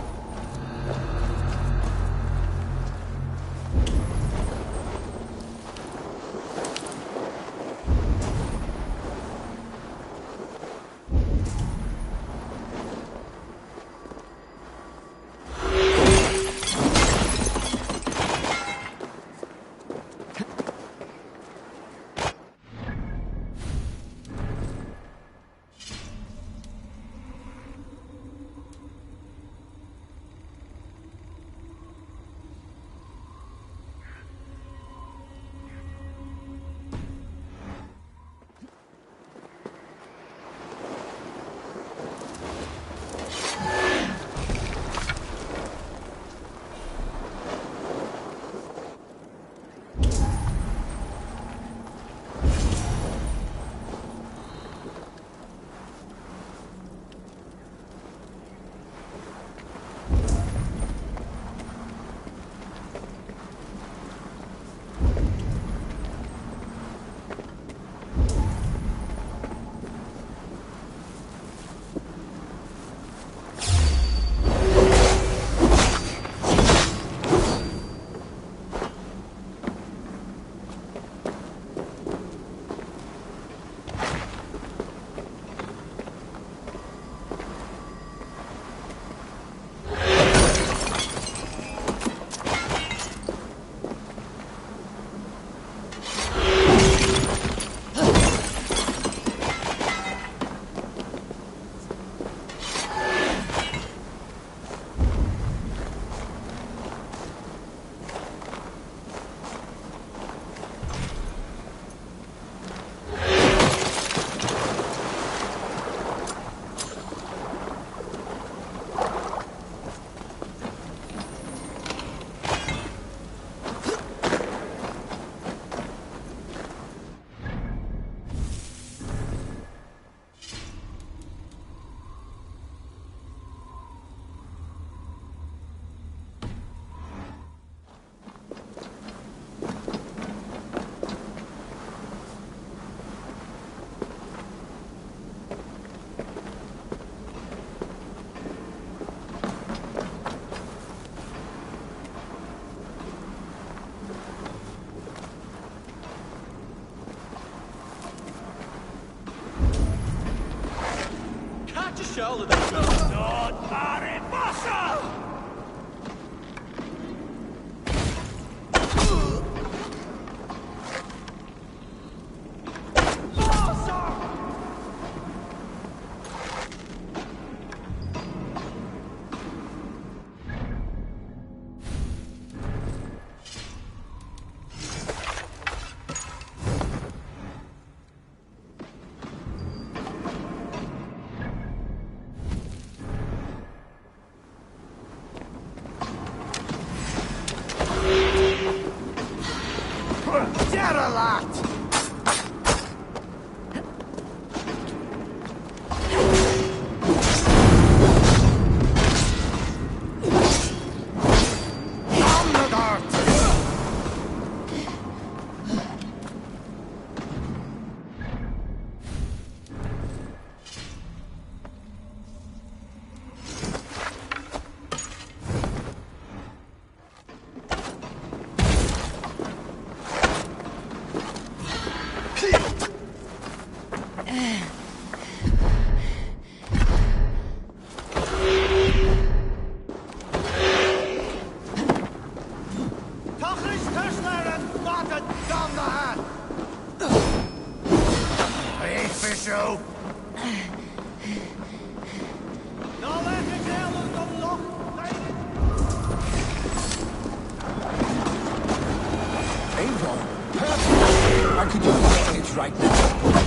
Charles that Not Maribasa! Derelict! I could use it right now.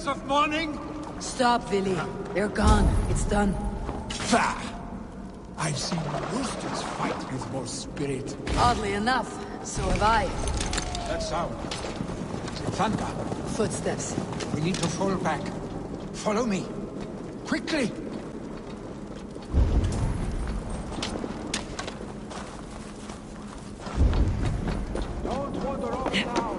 Of morning? Stop, Willy. They're gone. It's done. Bah! I've seen roosters fight with more spirit. Oddly enough, so have I. That sound. Thunder. Footsteps. We need to fall back. Follow me. Quickly! Don't wander off now.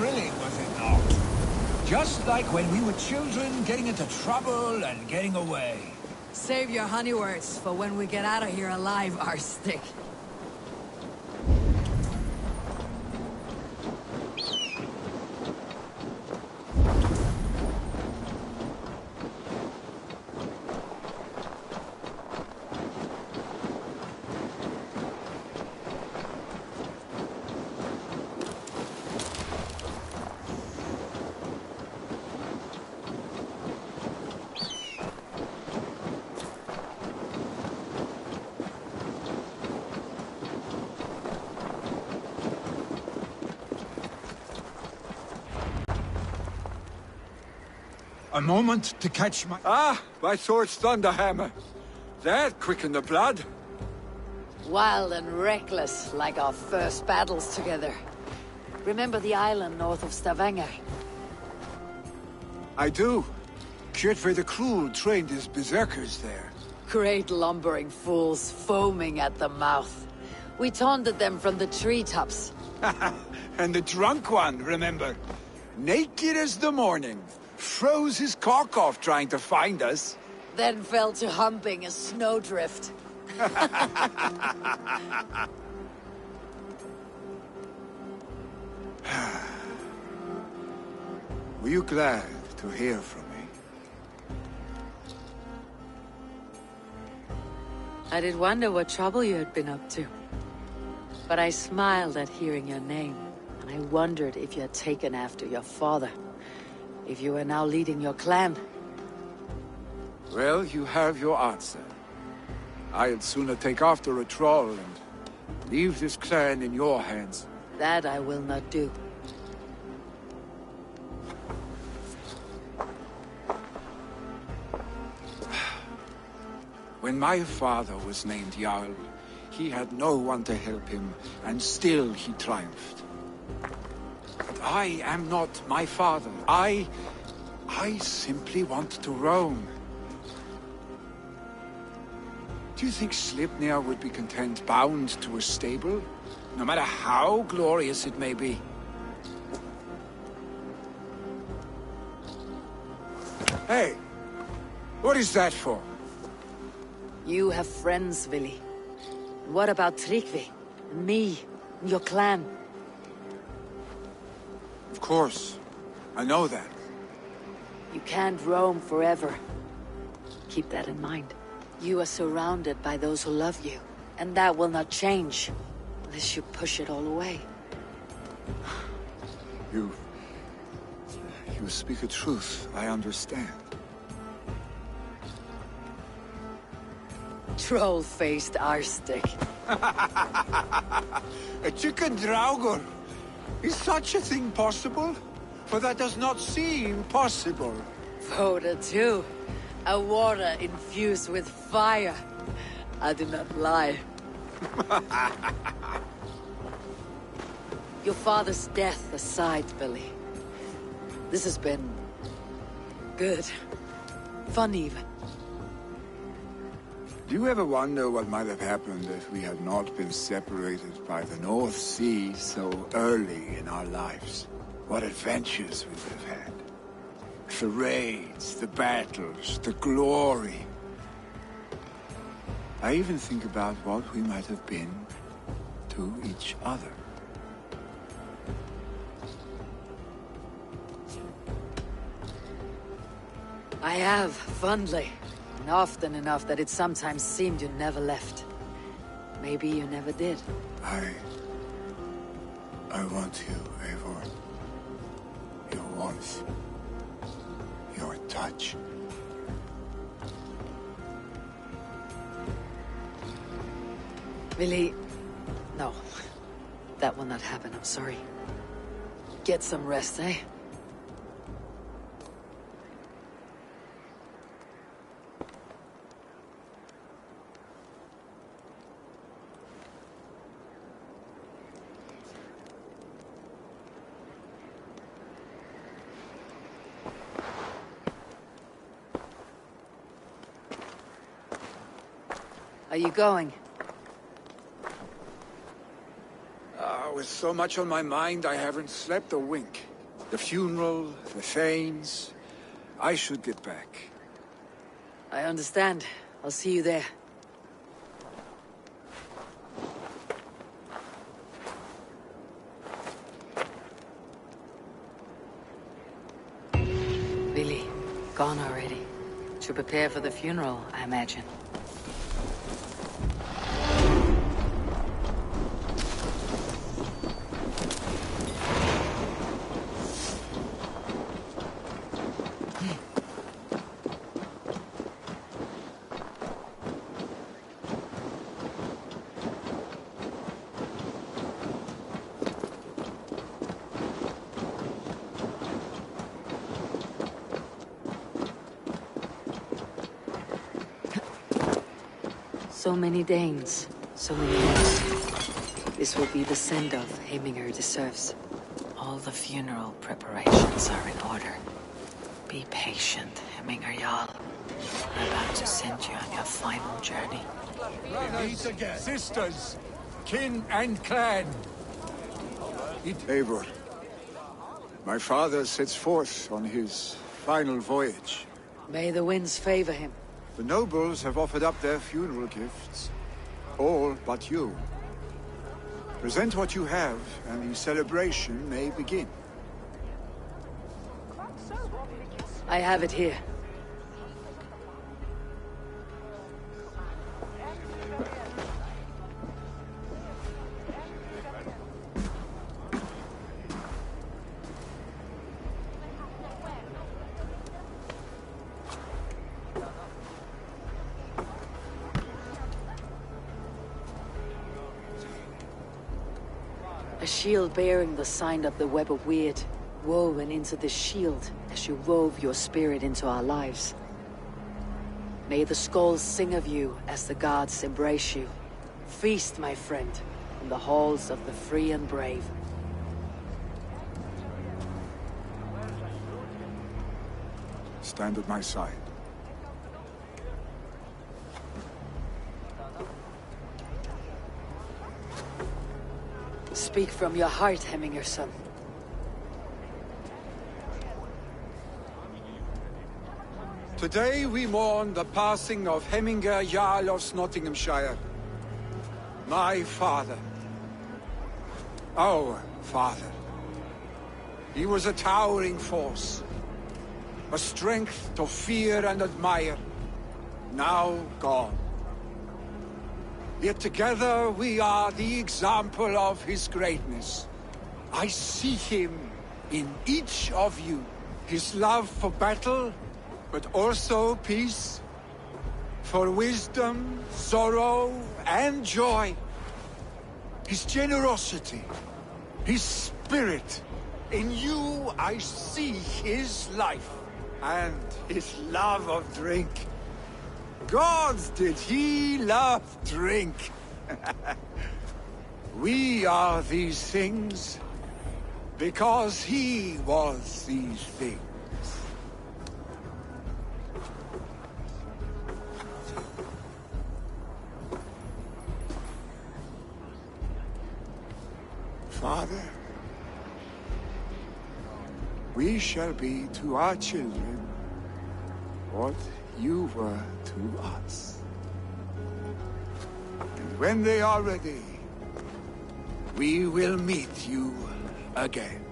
Thrilling, was it not? Just like when we were children, getting into trouble and getting away. Save your honey words for when we get out of here alive, Arstick. A moment to catch my... Ah, my sword's thunderhammer. That quickened the blood. Wild and reckless, like our first battles together. Remember the island north of Stavanger? I do. Kjotve the Cruel trained his berserkers there. Great lumbering fools, foaming at the mouth. We taunted them from the treetops. And the drunk one, remember? Naked as the morning. Froze his cock off trying to find us. Then fell to humping a snowdrift. Were you glad to hear from me? I did wonder what trouble you had been up to. But I smiled at hearing your name, and I wondered if you had taken after your father. If you were now leading your clan. Well, you have your answer. I'd sooner take after a troll and leave this clan in your hands. That I will not do. When my father was named Jarl, he had no one to help him, and still he triumphed. But I am not my father. I simply want to roam. Do you think Sleipnir would be content bound to a stable? No matter how glorious it may be? Hey! What is that for? You have friends, Vili. What about Tryggvi? And me? And your clan? Of course. I know that. You can't roam forever. Keep that in mind. You are surrounded by those who love you. And that will not change. Unless you push it all away. You speak a truth. I understand. Troll-faced arstick. A chicken draugur. Is such a thing possible? For that does not seem possible. Voda too. A water infused with fire. I do not lie. Your father's death aside, Billy. This has been... good. Fun even. Do you ever wonder what might have happened if we had not been separated by the North Sea so early in our lives? What adventures we would have had. The raids, the battles, the glory. I even think about what we might have been to each other. I have, fondly. And often enough that it sometimes seemed you never left. Maybe you never did. I want you, Eivor. Your warmth. Your touch. Vili... no. That will not happen, I'm sorry. Get some rest, eh? Are you going? With so much on my mind, I haven't slept a wink. The funeral, the Thanes... I should get back. I understand. I'll see you there. Billy, gone already. To prepare for the funeral, I imagine. So many Danes, so many men. This will be the send-off Heminger deserves. All the funeral preparations are in order. Be patient, Heminger Jarl. We're about to send you on your final journey. Brothers, sisters, kin and clan. Eivor, my father sets forth on his final voyage. May the winds favor him. The nobles have offered up their funeral gifts. All but you. Present what you have, and the celebration may begin. I have it here. A shield bearing the sign of the Web of Weird, woven into the shield as you wove your spirit into our lives. May the skulls sing of you as the gods embrace you. Feast, my friend, in the halls of the free and brave. Stand at my side. Speak from your heart, Heminger, son. Today we mourn the passing of Heminger Jarl of Nottinghamshire. My father. Our father. He was a towering force. A strength to fear and admire. Now gone. Yet together we are the example of his greatness. I see him in each of you. His love for battle, but also peace. For wisdom, sorrow, and joy. His generosity, his spirit. In you I see his life, and his love of drink. Gods, did he love drink! We are these things because he was these things. Father, we shall be to our children what you were to us. And when they are ready, we will meet you again.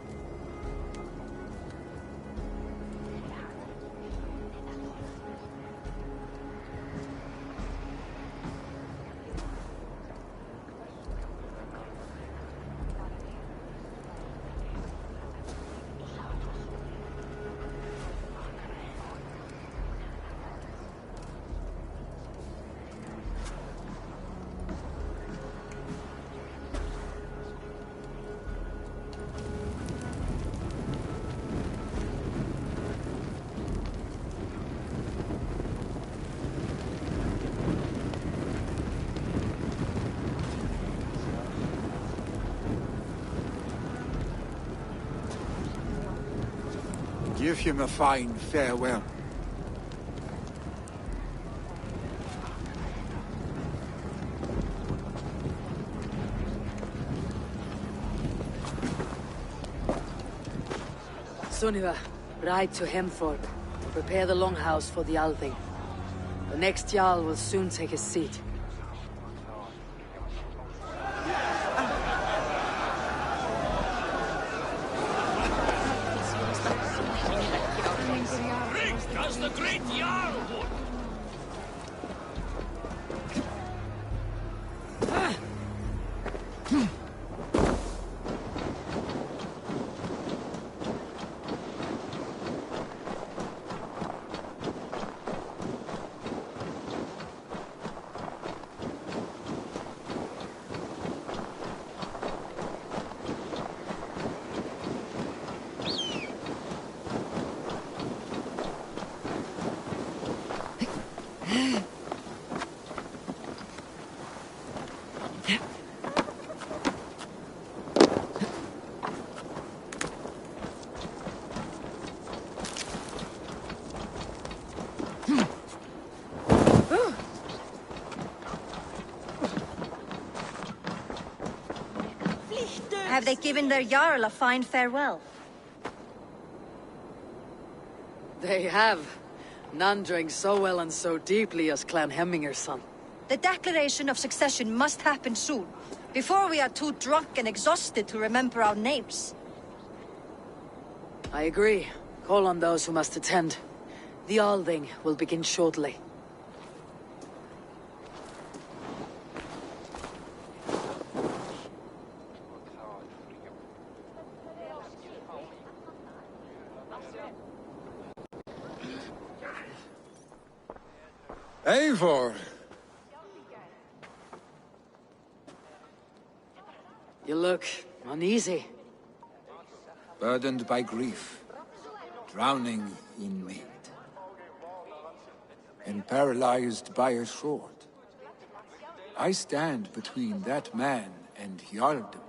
Give him a fine farewell. Sunniva, ride to Hemthorpe. Prepare the longhouse for the Althing. The next Jarl will soon take his seat. As the great Jarl would. Have they given their Jarl a fine farewell? They have. None drank so well and so deeply as Clan Hemminger's son. The declaration of succession must happen soon, before we are too drunk and exhausted to remember our names. I agree. Call on those who must attend. The Althing will begin shortly. Eivor! You look uneasy. Burdened by grief, drowning in mead, and paralyzed by a sword. I stand between that man and Jarldom.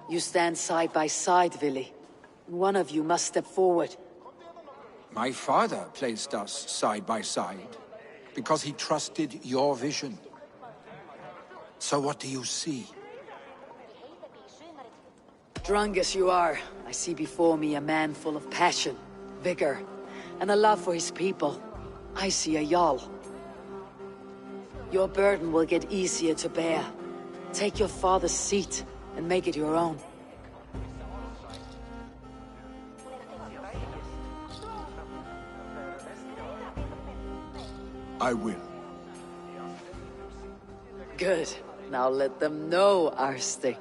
You stand side by side, Vili. One of you must step forward. My father placed us side by side, because he trusted your vision. So what do you see? Drunk as you are, I see before me a man full of passion, vigor, and a love for his people. I see a Jarl. Your burden will get easier to bear. Take your father's seat and make it your own. I will. Good. Now let them know, Arstic.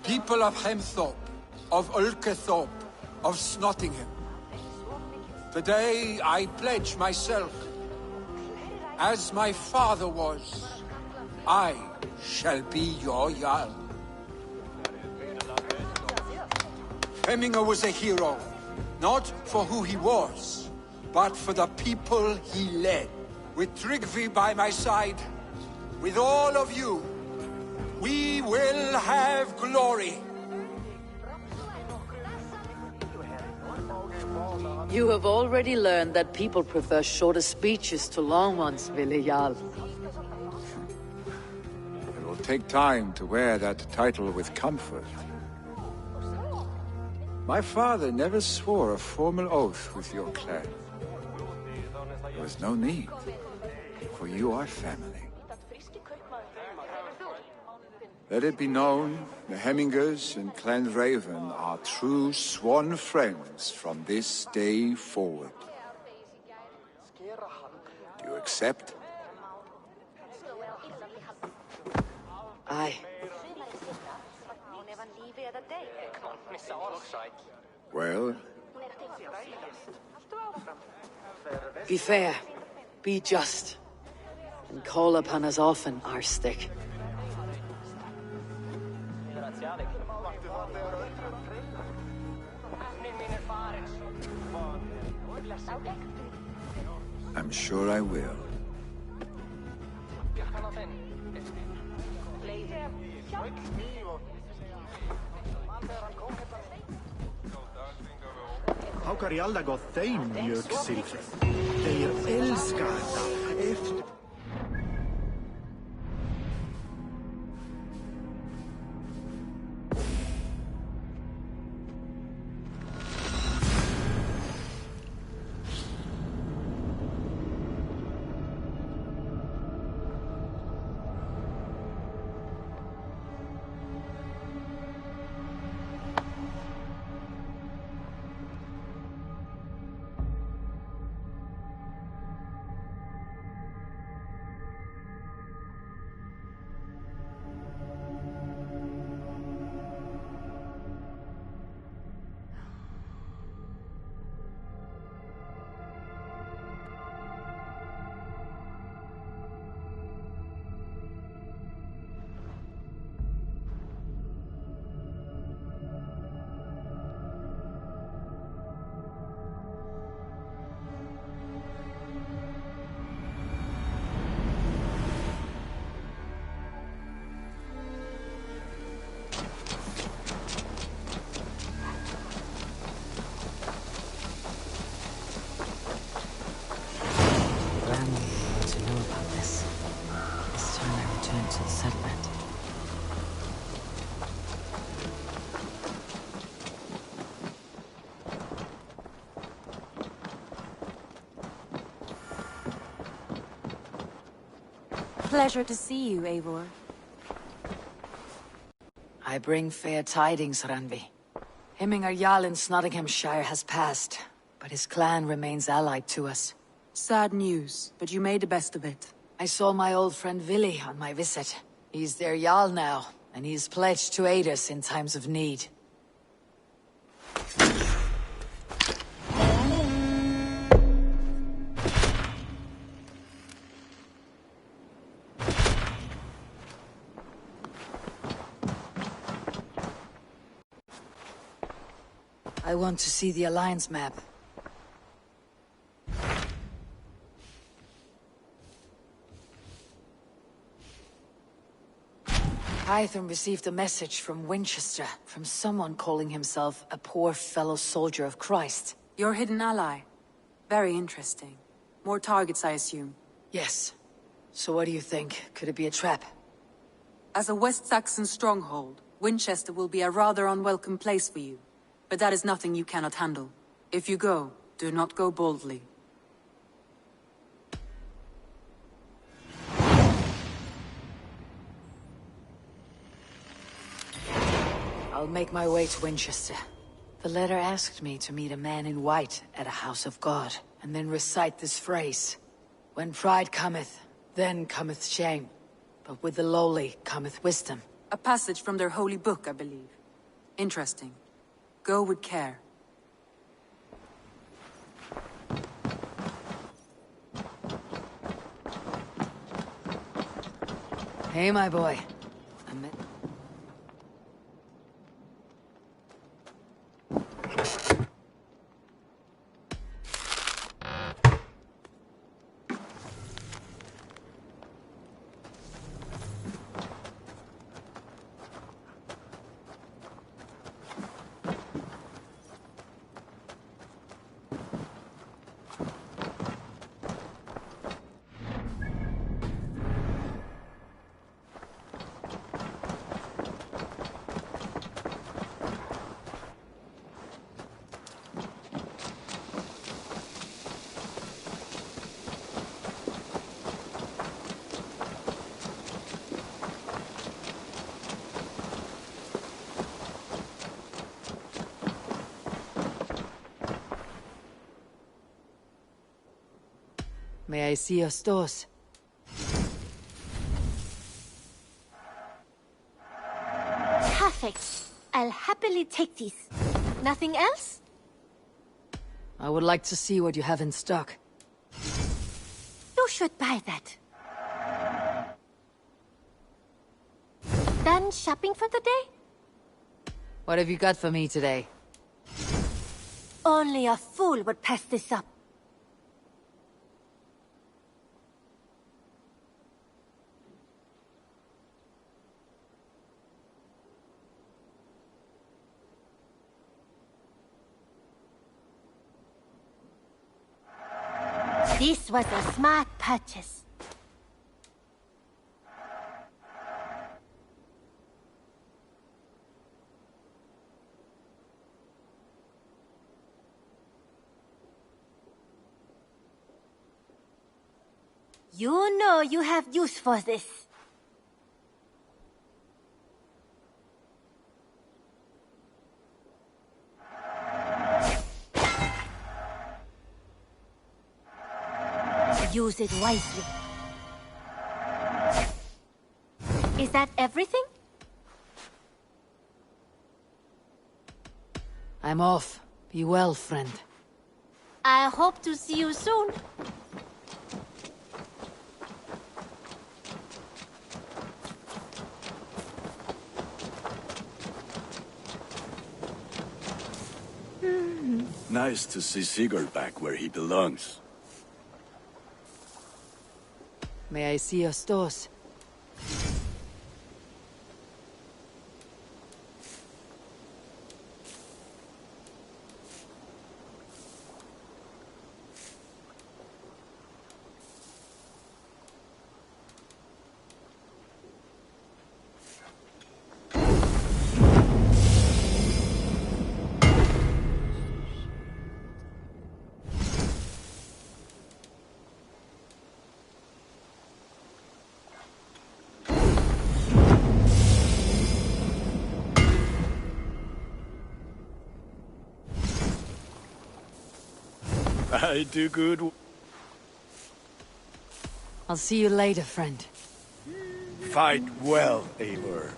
People of Hemthorpe, of Ulkethorpe, of Snottingham. Today I pledge myself, as my father was, I shall be your Jarl. Hemminger was a hero, not for who he was, but for the people he led. With Tryggvi by my side, with all of you, we will have glory. You have already learned that people prefer shorter speeches to long ones, Vili Jarl. It will take time to wear that title with comfort. My father never swore a formal oath with your clan. There was no need, for you are family. Let it be known, the Hemmingers and Clan Raven are true sworn friends from this day forward. Do you accept? Aye. Well? Be fair, be just, and call upon us often, Arstic. I'm sure I will. Haukar i alla gått dig mjölksilver. De är älskade efter... Pleasure to see you, Eivor. I bring fair tidings, Randvi. Hemminger Jarl in Nottinghamshire has passed, but his clan remains allied to us. Sad news, but you made the best of it. I saw my old friend Vili on my visit. He's their Jarl now, and he's pledged to aid us in times of need. I want to see the Alliance map. Hytham received a message from Winchester, from someone calling himself a poor fellow soldier of Christ. Your hidden ally. Very interesting. More targets, I assume. Yes. So what do you think? Could it be a trap? As a West Saxon stronghold, Winchester will be a rather unwelcome place for you. But that is nothing you cannot handle. If you go, do not go boldly. I'll make my way to Winchester. The letter asked me to meet a man in white at a house of God, and then recite this phrase. When pride cometh, then cometh shame. But with the lowly cometh wisdom. A passage from their holy book, I believe. Interesting. Go with care. Hey, my boy. May I see your stores? Perfect. I'll happily take these. Nothing else? I would like to see what you have in stock. You should buy that. Done shopping for the day? What have you got for me today? Only a fool would pass this up. This was a smart purchase. You know you have use for this. Use it wisely. Is that everything? I'm off. Be well, friend. I hope to see you soon. Nice to see Sigurd back where he belongs. May I see your stores? I do good. I'll see you later, friend. Fight well, Eivor.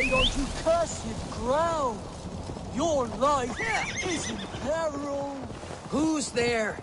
tread onto cursed ground. Your life is in peril. Who's there?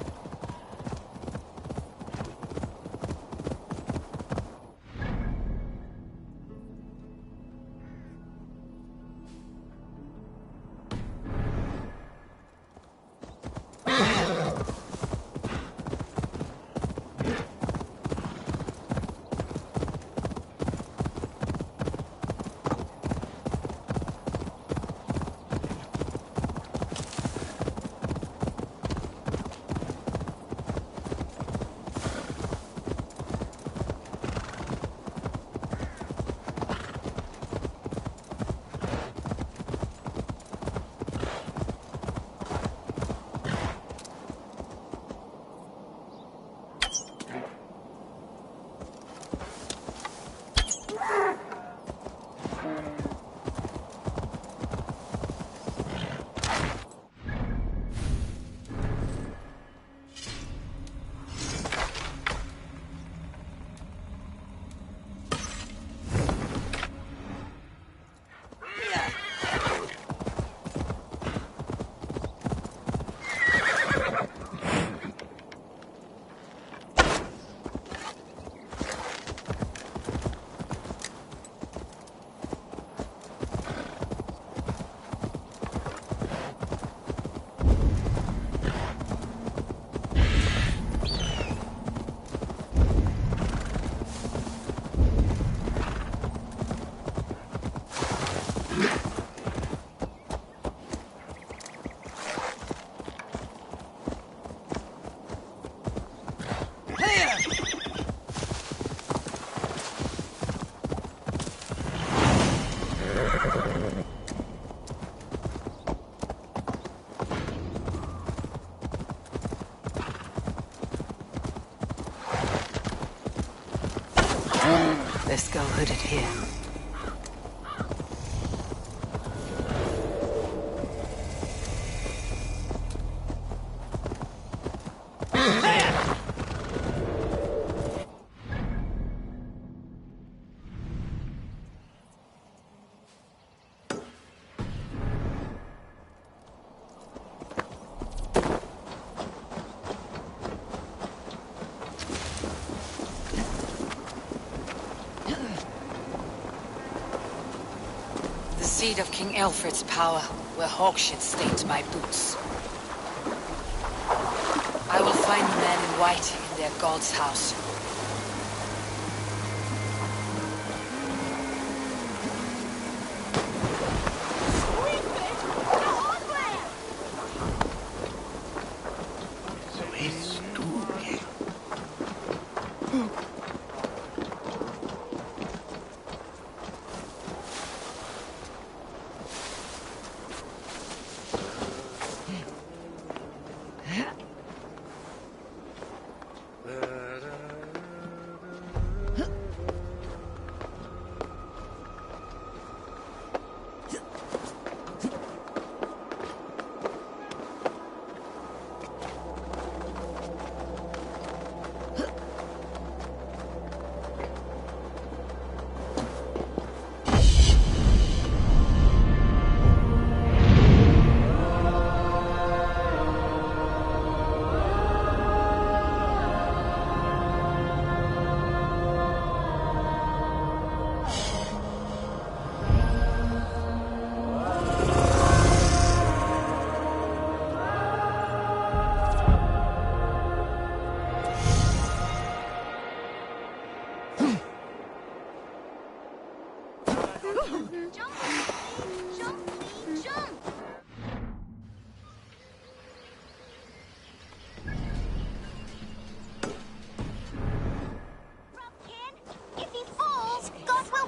Let's go hooded here. The seat of King Alfred's power, where hawkshit stained my boots. I will find the men in white in their god's house.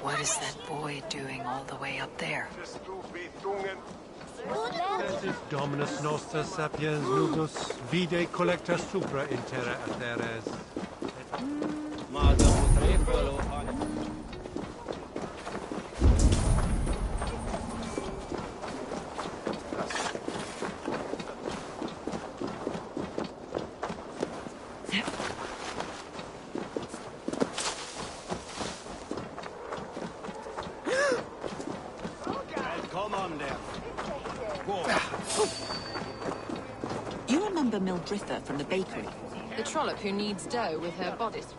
What is that boy doing all the way up there? Dominus noster sapiens nudus vide collecta supra in terra atheres. timber mill drifter from the bakery. The trollop who kneads dough with her bodice.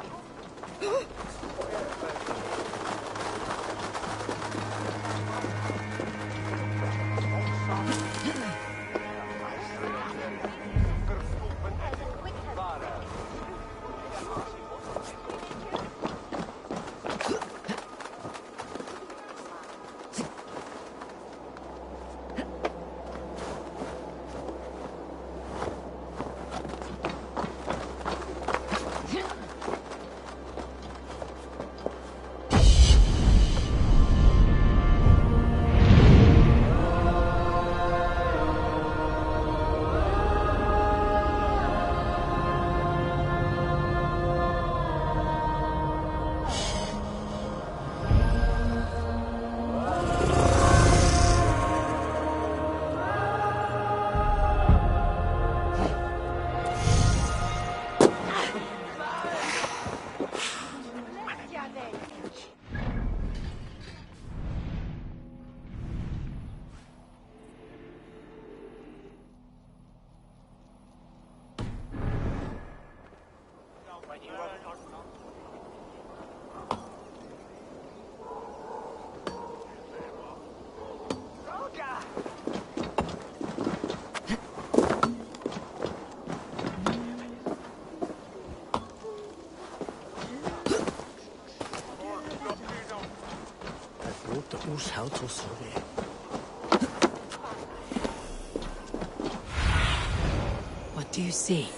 What do you see?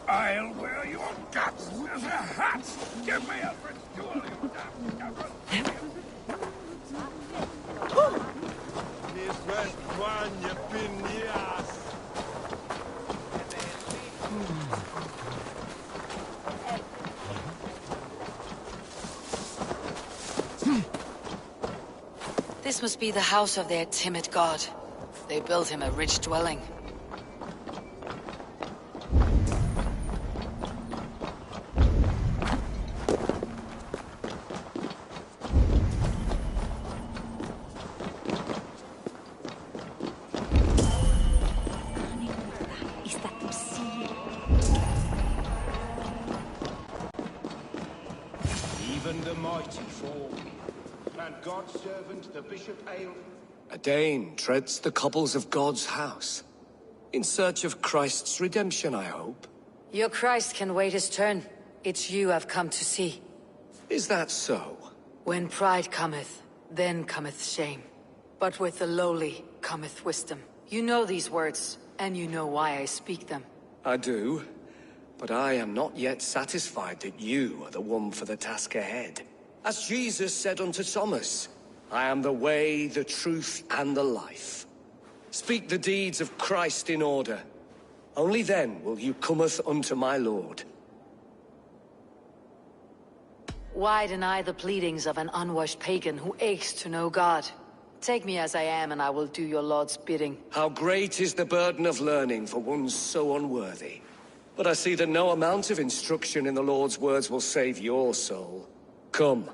I'll wear your guts as a hat! Give me a French duel, you damn This must be the house of their timid god. They built him a rich dwelling. Even the mighty fall, and God's servant, the Bishop Ale. A Dane treads the cobbles of God's house. In search of Christ's redemption, I hope. Your Christ can wait his turn. It's you I've come to see. Is that so? When pride cometh, then cometh shame. But with the lowly cometh wisdom. You know these words, and you know why I speak them. I do. But I am not yet satisfied that you are the one for the task ahead. As Jesus said unto Thomas, I am the way, the truth, and the life. Speak the deeds of Christ in order. Only then will you cometh unto my Lord. Why deny the pleadings of an unwashed pagan who aches to know God? Take me as I am, and I will do your Lord's bidding. How great is the burden of learning for one so unworthy. But I see that no amount of instruction in the Lord's words will save your soul. Come,